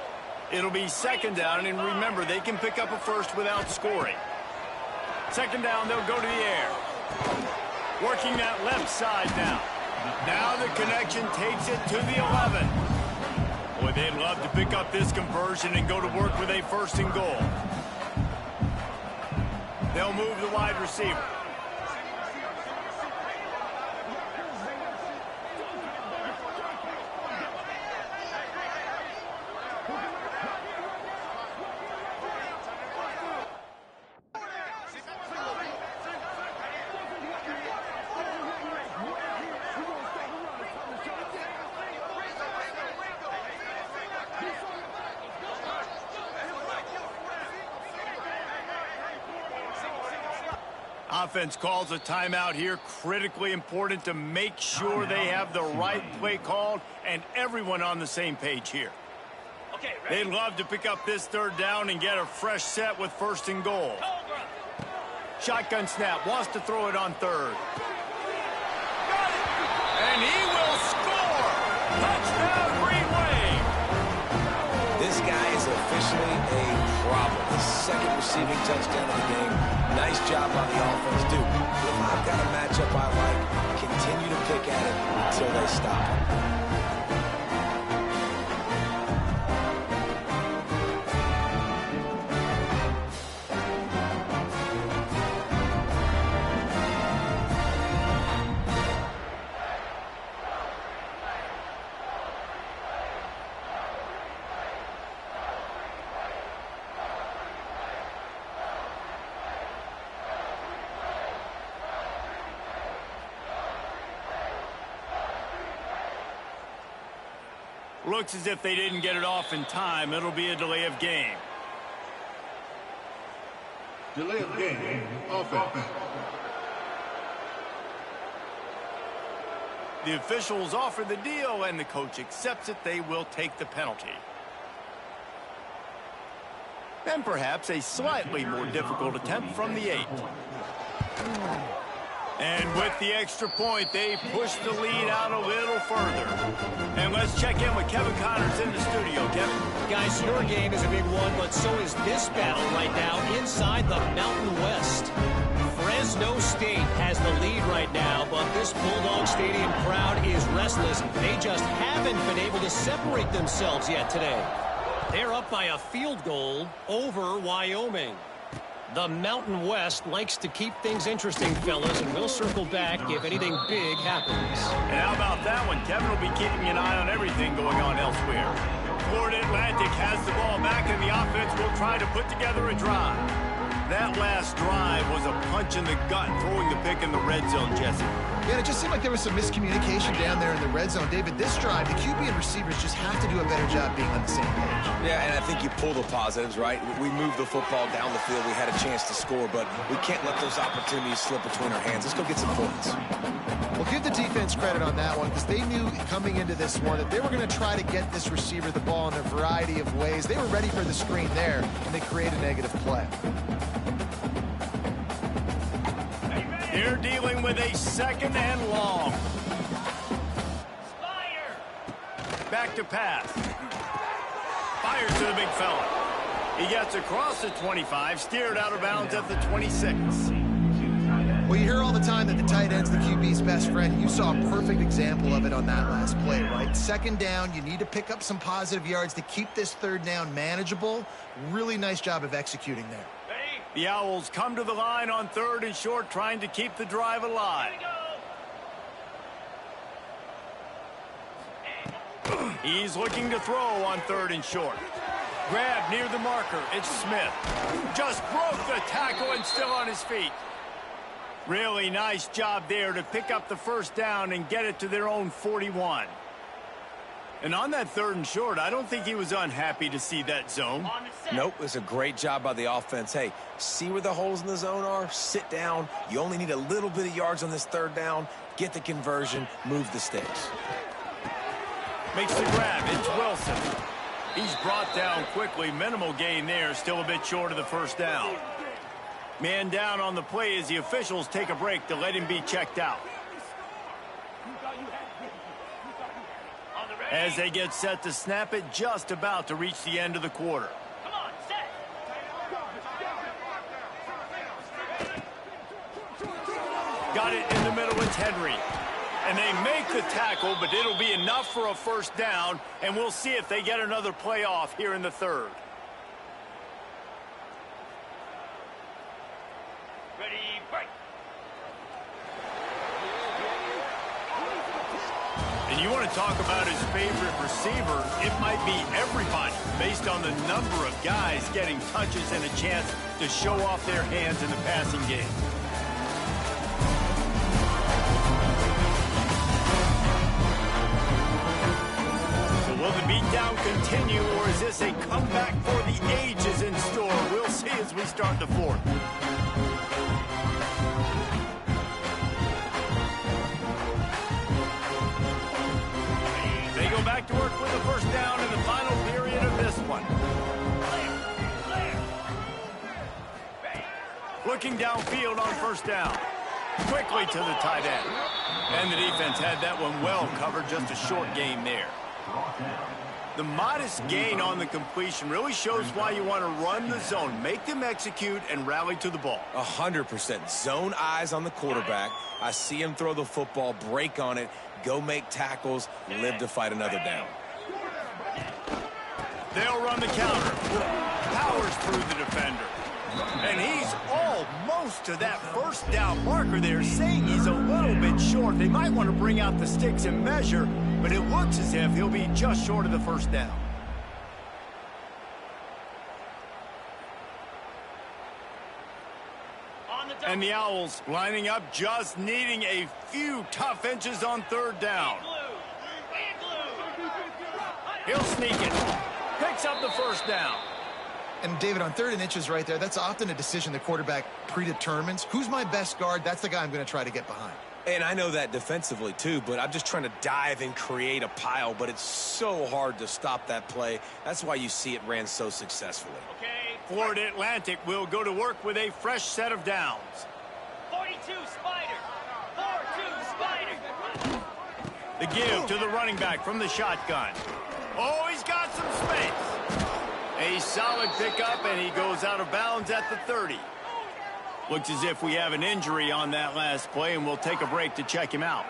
It'll be second down, and remember, they can pick up a first without scoring. Second down, they'll go to the air. Working that left side now. Now the connection takes it to the 11. Boy, they'd love to pick up this conversion and go to work with a first and goal. They'll move the wide receiver. Offense calls a timeout here. Critically important to make sure they have the right play called and everyone on the same page here. Okay, They'd love to pick up this third down and get a fresh set with first and goal. Shotgun snap, wants to throw it on third. And he will score! Touchdown, Green Wave! This guy is officially a problem. His second receiving touchdown of the game. Nice job by the offense, dude. If I've got a matchup I like, continue to pick at it until they stop. Looks as if they didn't get it off in time. It'll be a delay of game. Delay of game, offense. The officials offer the deal, and the coach accepts it. They will take the penalty. And perhaps a slightly more difficult attempt from the 8. And with the extra point, they push the lead out a little further. And let's check in with Kevin Connors in the studio. Kevin? Guys, your game is a big one, but so is this battle right now inside the Mountain West. Fresno State has the lead right now, but this Bulldog Stadium crowd is restless. They just haven't been able to separate themselves yet today. They're up by a field goal over Wyoming. The Mountain West likes to keep things interesting, fellas, and we'll circle back if anything big happens. And how about that one? Kevin will be keeping an eye on everything going on elsewhere. Florida Atlantic has the ball back, and the offense will try to put together a drive. That last drive was a punch in the gut, throwing the pick in the red zone, Jesse. Yeah, it just seemed like there was some miscommunication down there in the red zone. David, this drive, the QB and receivers just have to do a better job being on the same page. Yeah, and I think you pull the positives, right? We moved the football down the field. We had a chance to score, but we can't let those opportunities slip between our hands. Let's go get some points. Well, give the defense credit on that one because they knew coming into this one that they were going to try to get this receiver the ball in a variety of ways. They were ready for the screen there, and they create a negative play. They're dealing with a second and long. Spider. Back to pass. Fires to the big fella. He gets across the 25, steered out of bounds at the 26. Well, you hear all the time that the tight end's the QB's best friend. You saw a perfect example of it on that last play, right? Second down, you need to pick up some positive yards to keep this third down manageable. Really nice job of executing there. The Owls come to the line on 3rd and short, trying to keep the drive alive. He's looking to throw on 3rd and short. Grab near the marker. It's Smith. Just broke the tackle and still on his feet. Really nice job there to pick up the first down and get it to their own 41. And on that 3rd and short, I don't think he was unhappy to see that zone. Nope, it's a great job by the offense. Hey, see where the holes in the zone are? Sit down. You only need a little bit of yards on this 3rd down. Get the conversion. Move the sticks. Makes the grab. It's Wilson. He's brought down quickly. Minimal gain there. Still a bit short of the first down. Man down on the play as the officials take a break to let him be checked out. As they get set to snap it, just about to reach the end of the quarter. Come on, set. Got it in the middle. It's Henry. And they make the tackle, but it'll be enough for a first down, and we'll see if they get another play off here in the 3rd. Ready, break. And you want to talk about his favorite receiver, it might be everybody, based on the number of guys getting touches and a chance to show off their hands in the passing game. So will the beatdown continue, or is this a comeback for the ages in store? We'll see as we start the 4th. They go back to work with the first down in the final period of this one. Looking downfield on first down. Quickly to the tight end. And the defense had that one well covered, just a short gain there. The modest gain on the completion really shows why you want to run the zone. Make them execute and rally to the ball. 100%. Zone eyes on the quarterback. I see him throw the football, break on it, go make tackles, live to fight another down. They'll run the counter. Powers through the defender. And he's almost to that first down marker there, saying he's a little bit short. They might want to bring out the sticks and measure, but it looks as if he'll be just short of the first down. And the Owls lining up, just needing a few tough inches on 3rd down. He'll sneak it. Picks up the first down. And David, on 3rd and inches right there, that's often a decision the quarterback predetermines. Who's my best guard? That's the guy I'm going to try to get behind. And I know that defensively too, but I'm just trying to dive and create a pile, but it's so hard to stop that play. That's why you see it ran so successfully. Okay. Florida Atlantic will go to work with a fresh set of downs. 42 Spider. 4-2 Spider. The give to the running back from the shotgun. Oh, he's got some space. A solid pickup, and he goes out of bounds at the 30. Looks as if we have an injury on that last play, and we'll take a break to check him out.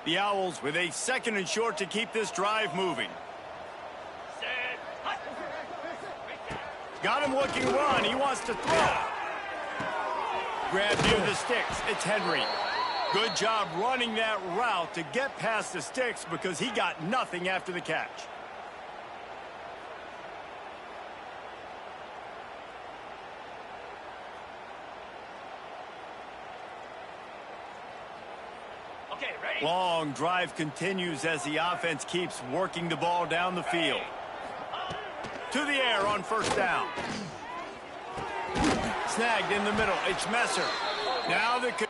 The Owls with a 2nd and short to keep this drive moving. Set. Hut. Got him looking run. He wants to throw. Grab near the sticks. It's Henry. Good job running that route to get past the sticks because he got nothing after the catch. Okay, ready? Long drive continues as the offense keeps working the ball down the field. To the air on 1st down. Snagged in the middle. It's Messer. Now the...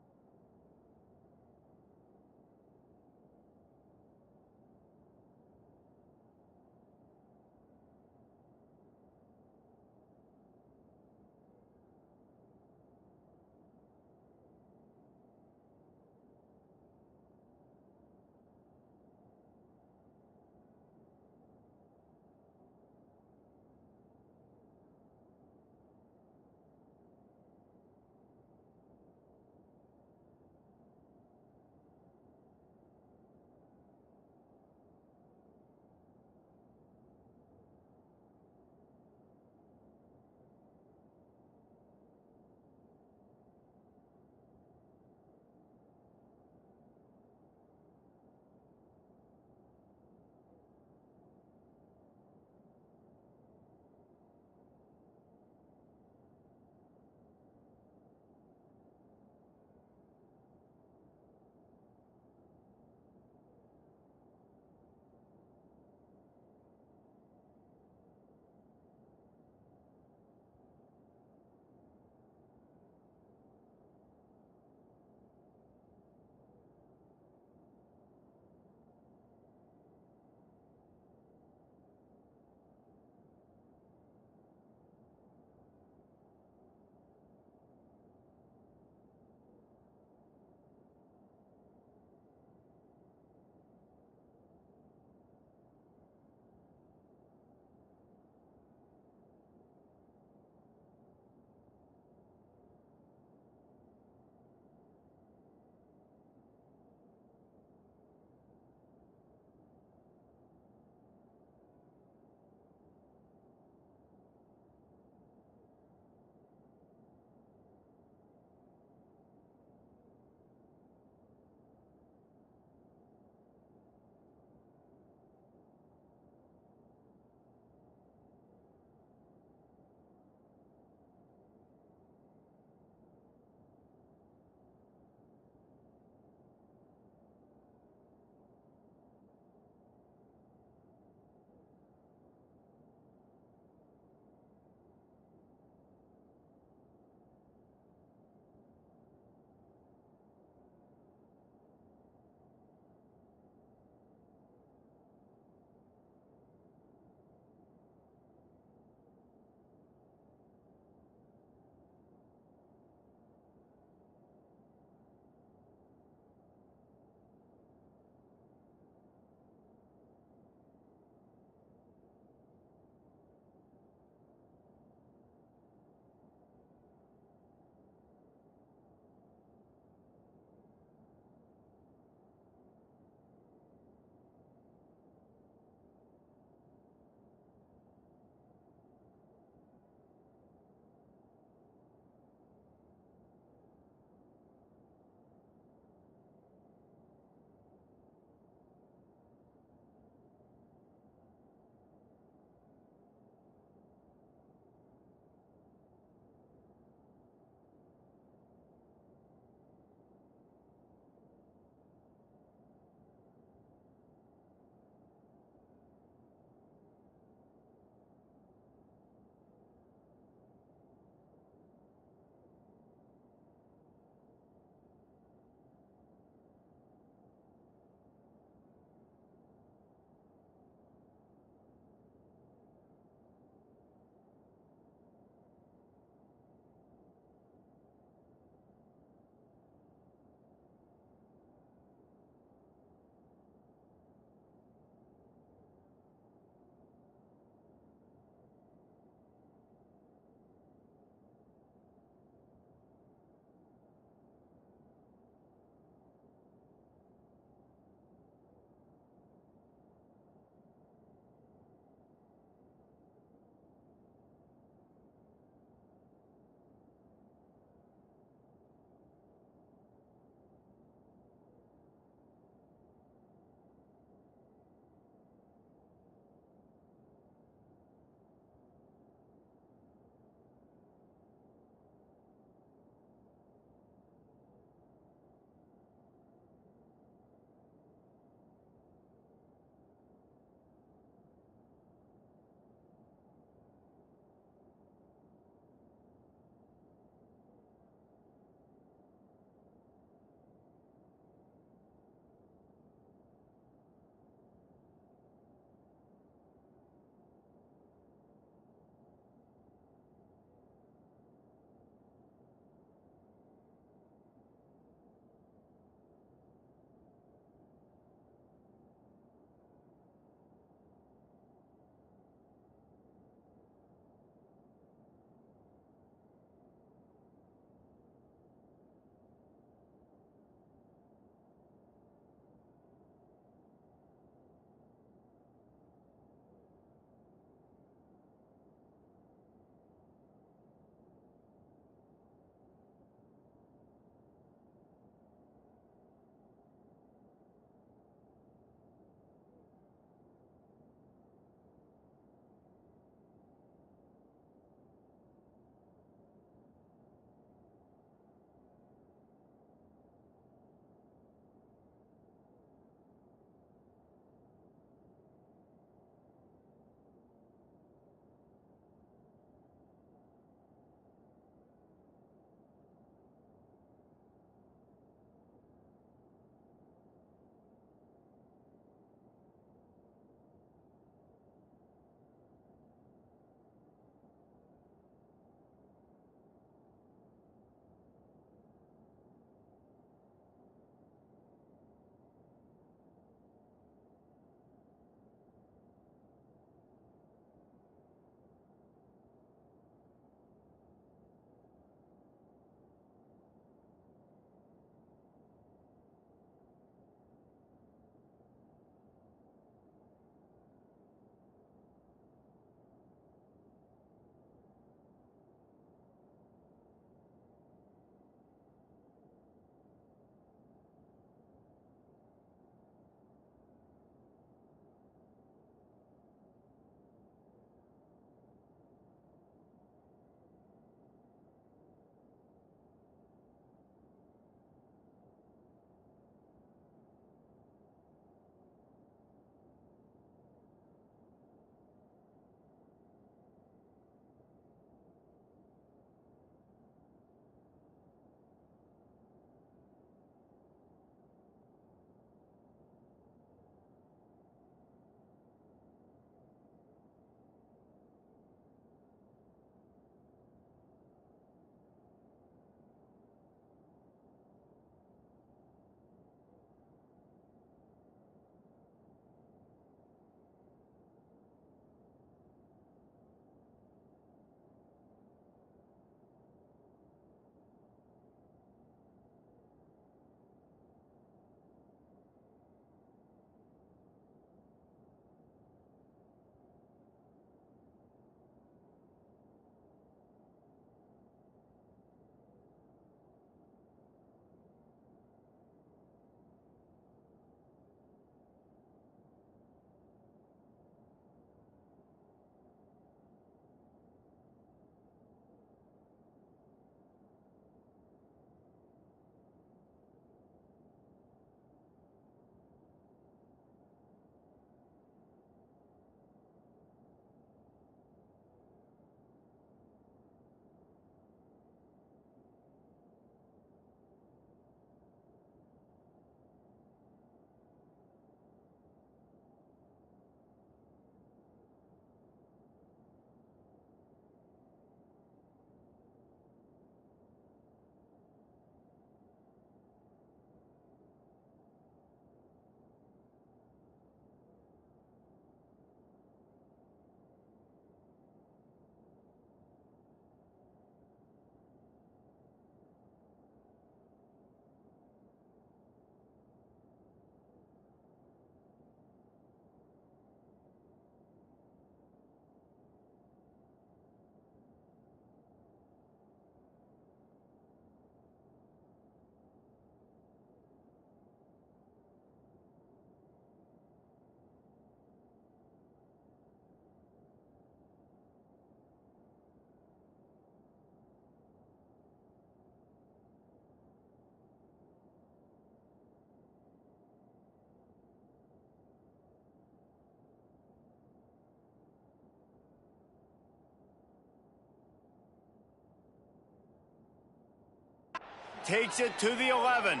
takes it to the 11.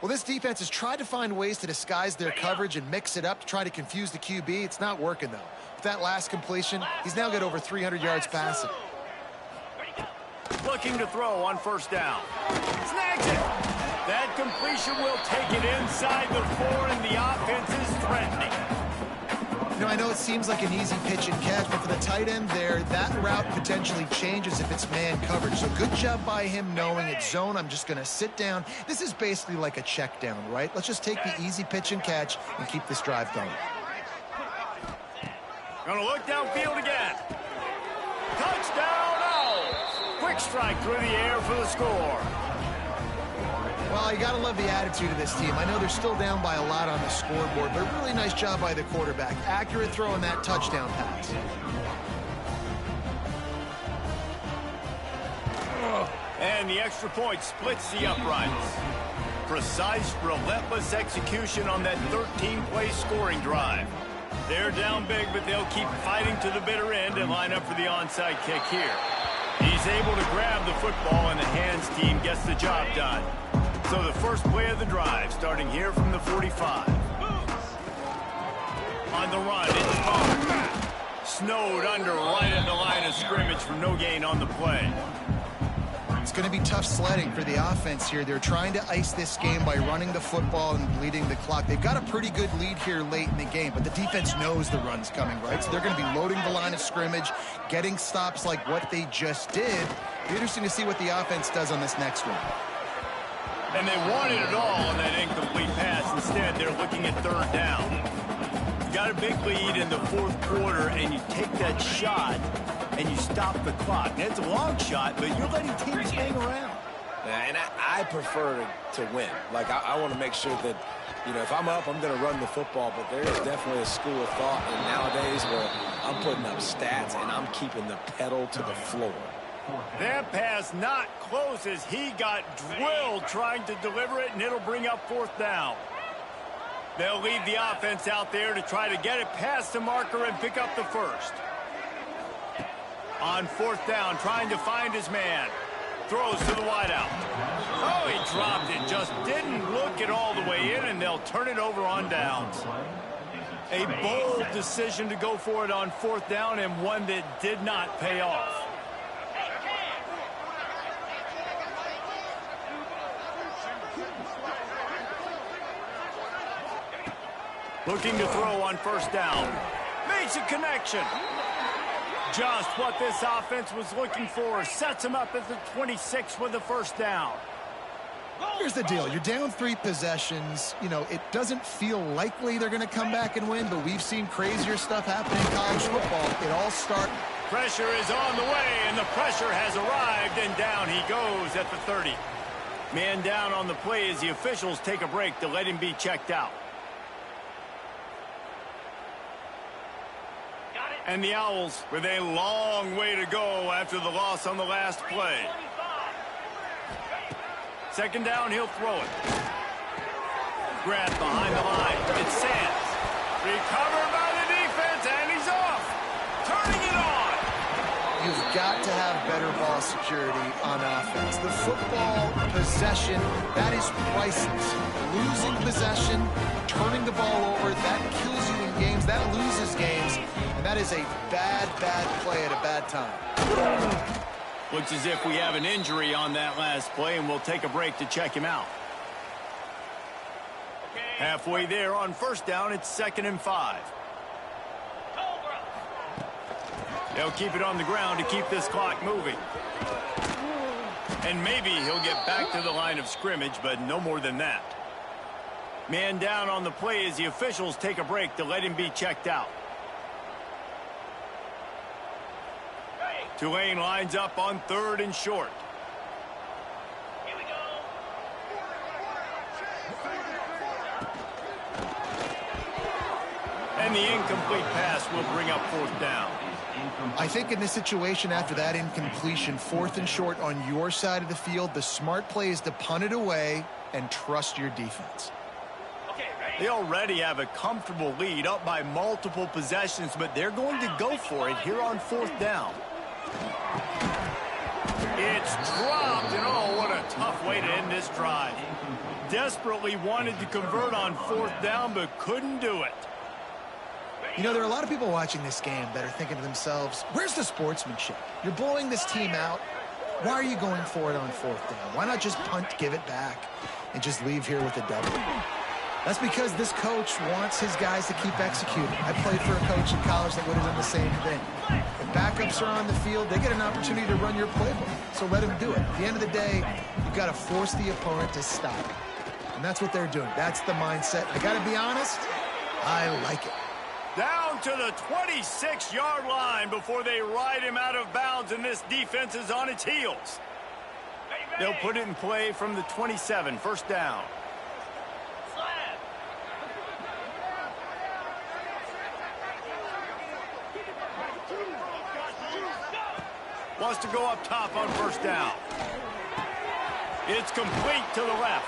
Well, this defense has tried to find ways to disguise their coverage and mix it up to try to confuse the QB. It's not working, though. With that last completion, he's now got over 300 yards passing. Looking to throw on first down. Snags it. That completion will take it inside the 4, and the offense is threatening. You know, I know it seems like an easy pitch and catch, but for the tight end there, that route potentially changes if it's man coverage. So good job by him knowing it's zone. I'm just going to sit down. This is basically like a check down, right? Let's just take the easy pitch and catch and keep this drive going. Gonna look downfield again. Touchdown, Owls! Quick strike through the air for the score. Well, you got to love the attitude of this team. I know they're still down by a lot on the scoreboard, but a really nice job by the quarterback. Accurate throw in that touchdown pass. And the extra point splits the uprights. Precise, relentless execution on that 13-play scoring drive. They're down big, but they'll keep fighting to the bitter end and line up for the onside kick here. He's able to grab the football, and the hands team gets the job done. So the first play of the drive, starting here from the 45. On the run, it's Park. Snowed under right at the line of scrimmage for no gain on the play. It's going to be tough sledding for the offense here. They're trying to ice this game by running the football and bleeding the clock. They've got a pretty good lead here late in the game, but the defense knows the run's coming, right? So they're going to be loading the line of scrimmage, getting stops like what they just did. It'll be interesting to see what the offense does on this next one. And they wanted it all on that incomplete pass. Instead, they're looking at third down. You got a big lead in the fourth quarter, and you take that shot, and you stop the clock. And it's a long shot, but you're letting teams hang around. Yeah, and I prefer to win. Like, I want to make sure that, you know, if I'm up, I'm going to run the football, but there is definitely a school of thought and nowadays where I'm putting up stats and I'm keeping the pedal to the floor. That pass not close as he got drilled trying to deliver it, and it'll bring up fourth down. They'll leave the offense out there to try to get it past the marker and pick up the first. On fourth down, trying to find his man. Throws to the wideout. Oh, he dropped it. Just didn't look it all the way in, and they'll turn it over on downs. A bold decision to go for it on fourth down, and one that did not pay off. Looking to throw on first down. Makes a connection. Just what this offense was looking for. Sets him up at the 26 with the first down. Here's the deal. You're down 3 possessions. You know, it doesn't feel likely they're going to come back and win, but we've seen crazier stuff happen in college football. It all starts. Pressure is on the way, and the pressure has arrived, and down he goes at the 30. Man down on the play as the officials take a break to let him be checked out. And the Owls with a long way to go after the loss on the last play. Second down, he'll throw it. Grab behind the line. It's Sands. Recovered by the defense, and he's off. Turning it on. You've got to have better ball security on offense. The football possession, that is priceless. Losing possession, turning the ball over, that kills you in games. That loses games. And that is a bad, bad play at a bad time. Looks as if we have an injury on that last play, and we'll take a break to check him out. Halfway there on first down, it's 2nd and 5. They'll keep it on the ground to keep this clock moving. And maybe he'll get back to the line of scrimmage, but no more than that. Man down on the play as the officials take a break to let him be checked out. Tulane lines up on 3rd and short. Here we go. And the incomplete pass will bring up 4th down. I think in this situation, after that incompletion, 4th and short on your side of the field, the smart play is to punt it away and trust your defense. Okay, ready? They already have a comfortable lead up by multiple possessions, but they're going to go for it here on 4th down. It's dropped, and oh, what a tough way to end this drive. Desperately wanted to convert on 4th down, but couldn't do it. You know, there are a lot of people watching this game that are thinking to themselves, where's the sportsmanship? You're blowing this team out. Why are you going for it on 4th down? Why not just punt, give it back, and just leave here with a W? That's because this coach wants his guys to keep executing. I played for a coach in college that would have done the same thing. If backups are on the field, they get an opportunity to run your playbook. So let them do it. At the end of the day, you've got to force the opponent to stop. And that's what they're doing. That's the mindset. I got to be honest, I like it. Down to the 26-yard line before they ride him out of bounds, and this defense is on its heels. They'll put it in play from the 27, 1st down. Wants to go up top on 1st down. It's complete to the left.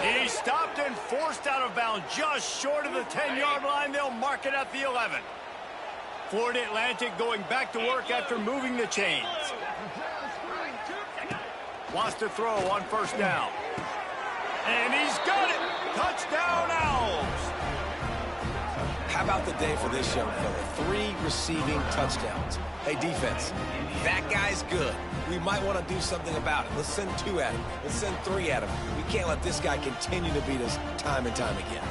He stopped and forced out of bounds just short of the 10-yard line. They'll mark it at the 11. Florida Atlantic going back to work after moving the chains. Wants to throw on 1st down. And he's got it. Touchdown, Owls. How about the day for this young fella? 3 receiving touchdowns. Hey, defense, that guy's good. We might want to do something about it. Let's send 2 at him. Let's send 3 at him. We can't let this guy continue to beat us time and time again.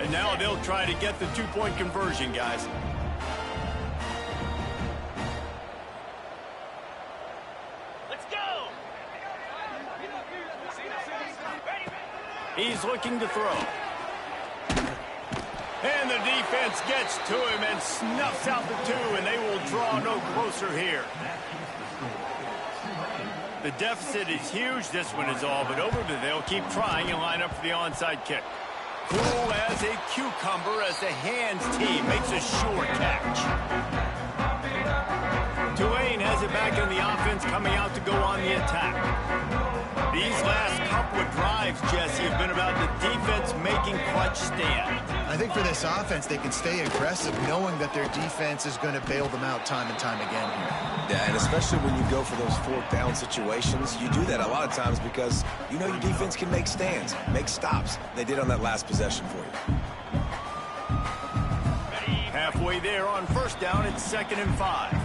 And now they'll try to get the 2-point conversion, guys. Let's go. He's looking to throw. And the defense gets to him and snuffs out the 2, and they will draw no closer here. The deficit is huge. This one is all but over, but they'll keep trying and line up for the onside kick. Cool as a cucumber as the hands team makes a sure catch. Tulane has it back in the offense, coming out to go on the attack. These last couple of drives, Jesse, have been about the defense making clutch stand. I think for this offense, they can stay aggressive, knowing that their defense is going to bail them out time and time again here. Yeah, and especially when you go for those 4th down situations, you do that a lot of times because you know your defense can make stands, make stops. They did on that last possession for you. Halfway there on 1st down, it's 2nd and 5.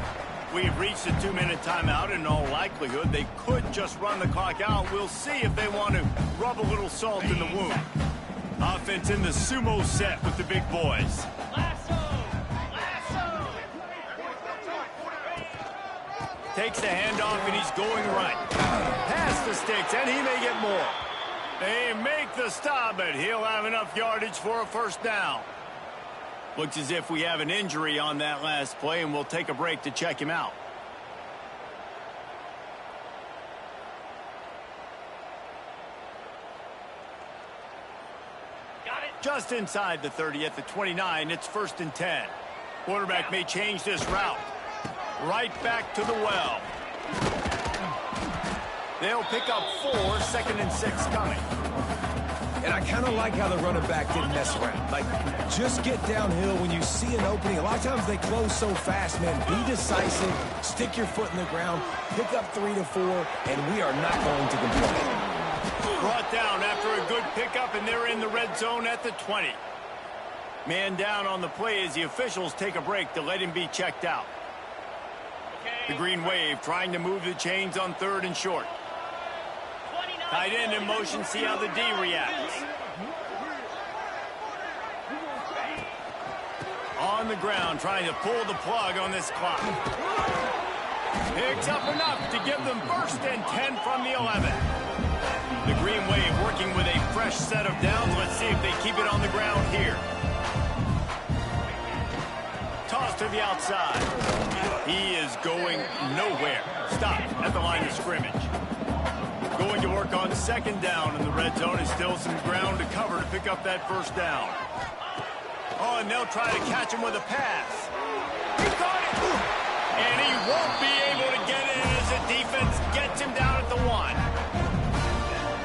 We've reached a 2-minute timeout. In all likelihood, they could just run the clock out. We'll see if they want to rub a little salt in the wound. Offense in the sumo set with the big boys. Takes the handoff, and he's going right. Past the sticks, and he may get more. They make the stop, but he'll have enough yardage for a 1st down. Looks as if we have an injury on that last play, and we'll take a break to check him out. Got it. Just inside the 30 at the 29, it's 1st and 10. Quarterback may change this route. Right back to the well. They'll pick up 4, 2nd and 6 coming. And I kind of like how the running back didn't mess around. Like, just get downhill when you see an opening. A lot of times they close so fast, man. Be decisive, stick your foot in the ground, pick up 3 to 4, and we are not going to complain. Brought down after a good pickup, and they're in the red zone at the 20. Man down on the play as the officials take a break to let him be checked out. The Green Wave trying to move the chains on 3rd and short. Tight end in motion, see how the D reacts. On the ground, trying to pull the plug on this clock. Picks up enough to give them 1st and 10 from the 11. The Green Wave working with a fresh set of downs. Let's see if they keep it on the ground here. Toss to the outside. He is going nowhere. Stop at the line of scrimmage. Going to work on 2nd down in the red zone. Is still some ground to cover to pick up that 1st down. Oh, and they'll try to catch him with a pass. He got it! And he won't be able to get it as the defense gets him down at the 1.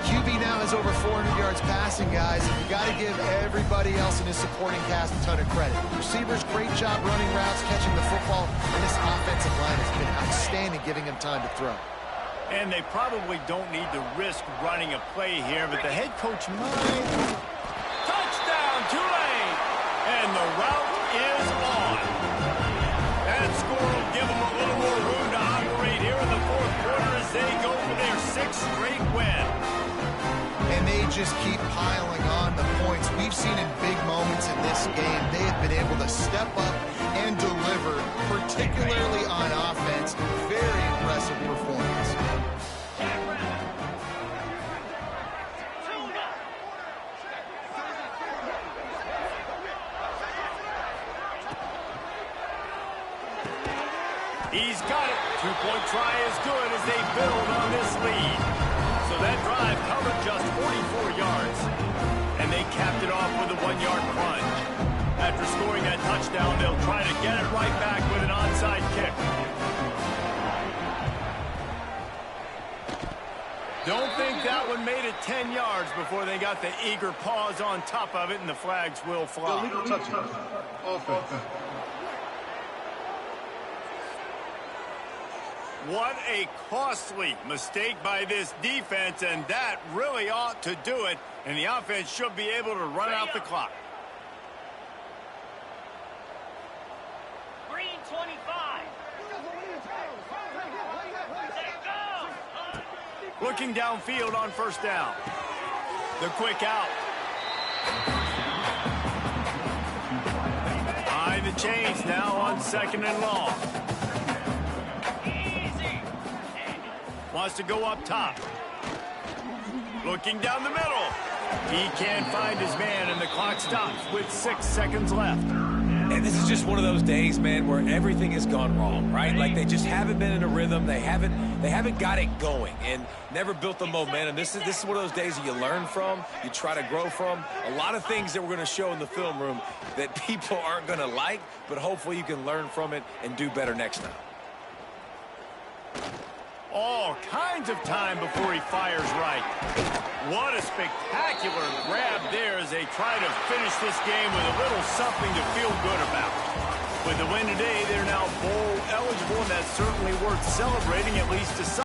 QB now has offense over 400 yards passing, guys. And you got to give everybody else in his supporting cast a ton of credit. Receivers, great job running routes, catching the football, and this offensive line has been outstanding, giving him time to throw. And they probably don't need to risk running a play here, but the head coach might. Touchdown, Tulane! And the route is on. That score will give them a little more room to operate here in the fourth quarter as they go for their 6th straight win. And they just keep piling on the points. We've seen in big moments in this game, they have been able to step up and deliver, particularly on offense. Very impressive performance. He's got it. Two-point try is good as they build on this lead. So that drive covered just 44 yards. And they capped it off with a 1-yard plunge. After scoring that touchdown, they'll try to get it right back with an onside kick. Don't think that one made it 10 yards before they got the eager paws on top of it, and the flags will fly. Illegal touchdown. Offense. What a costly mistake by this defense, and that really ought to do it, and the offense should be able to run out the clock. Green 25. Set, go. Looking downfield on first down. The quick out. Behind the chains now on 2nd and long. Wants to go up top. Looking down the middle. He can't find his man, and the clock stops with 6 seconds left. And this is just one of those days, man, where everything has gone wrong, right? Like they just haven't been in a rhythm. They haven't got it going and never built the momentum. This is one of those days that you learn from, you try to grow from. A lot of things that we're going to show in the film room that people aren't going to like, but hopefully you can learn from it and do better next time. All kinds of time before he fires right. What a spectacular grab there as they try to finish this game with a little something to feel good about. With the win today, they're now bowl eligible, and that's certainly worth celebrating, at least to some.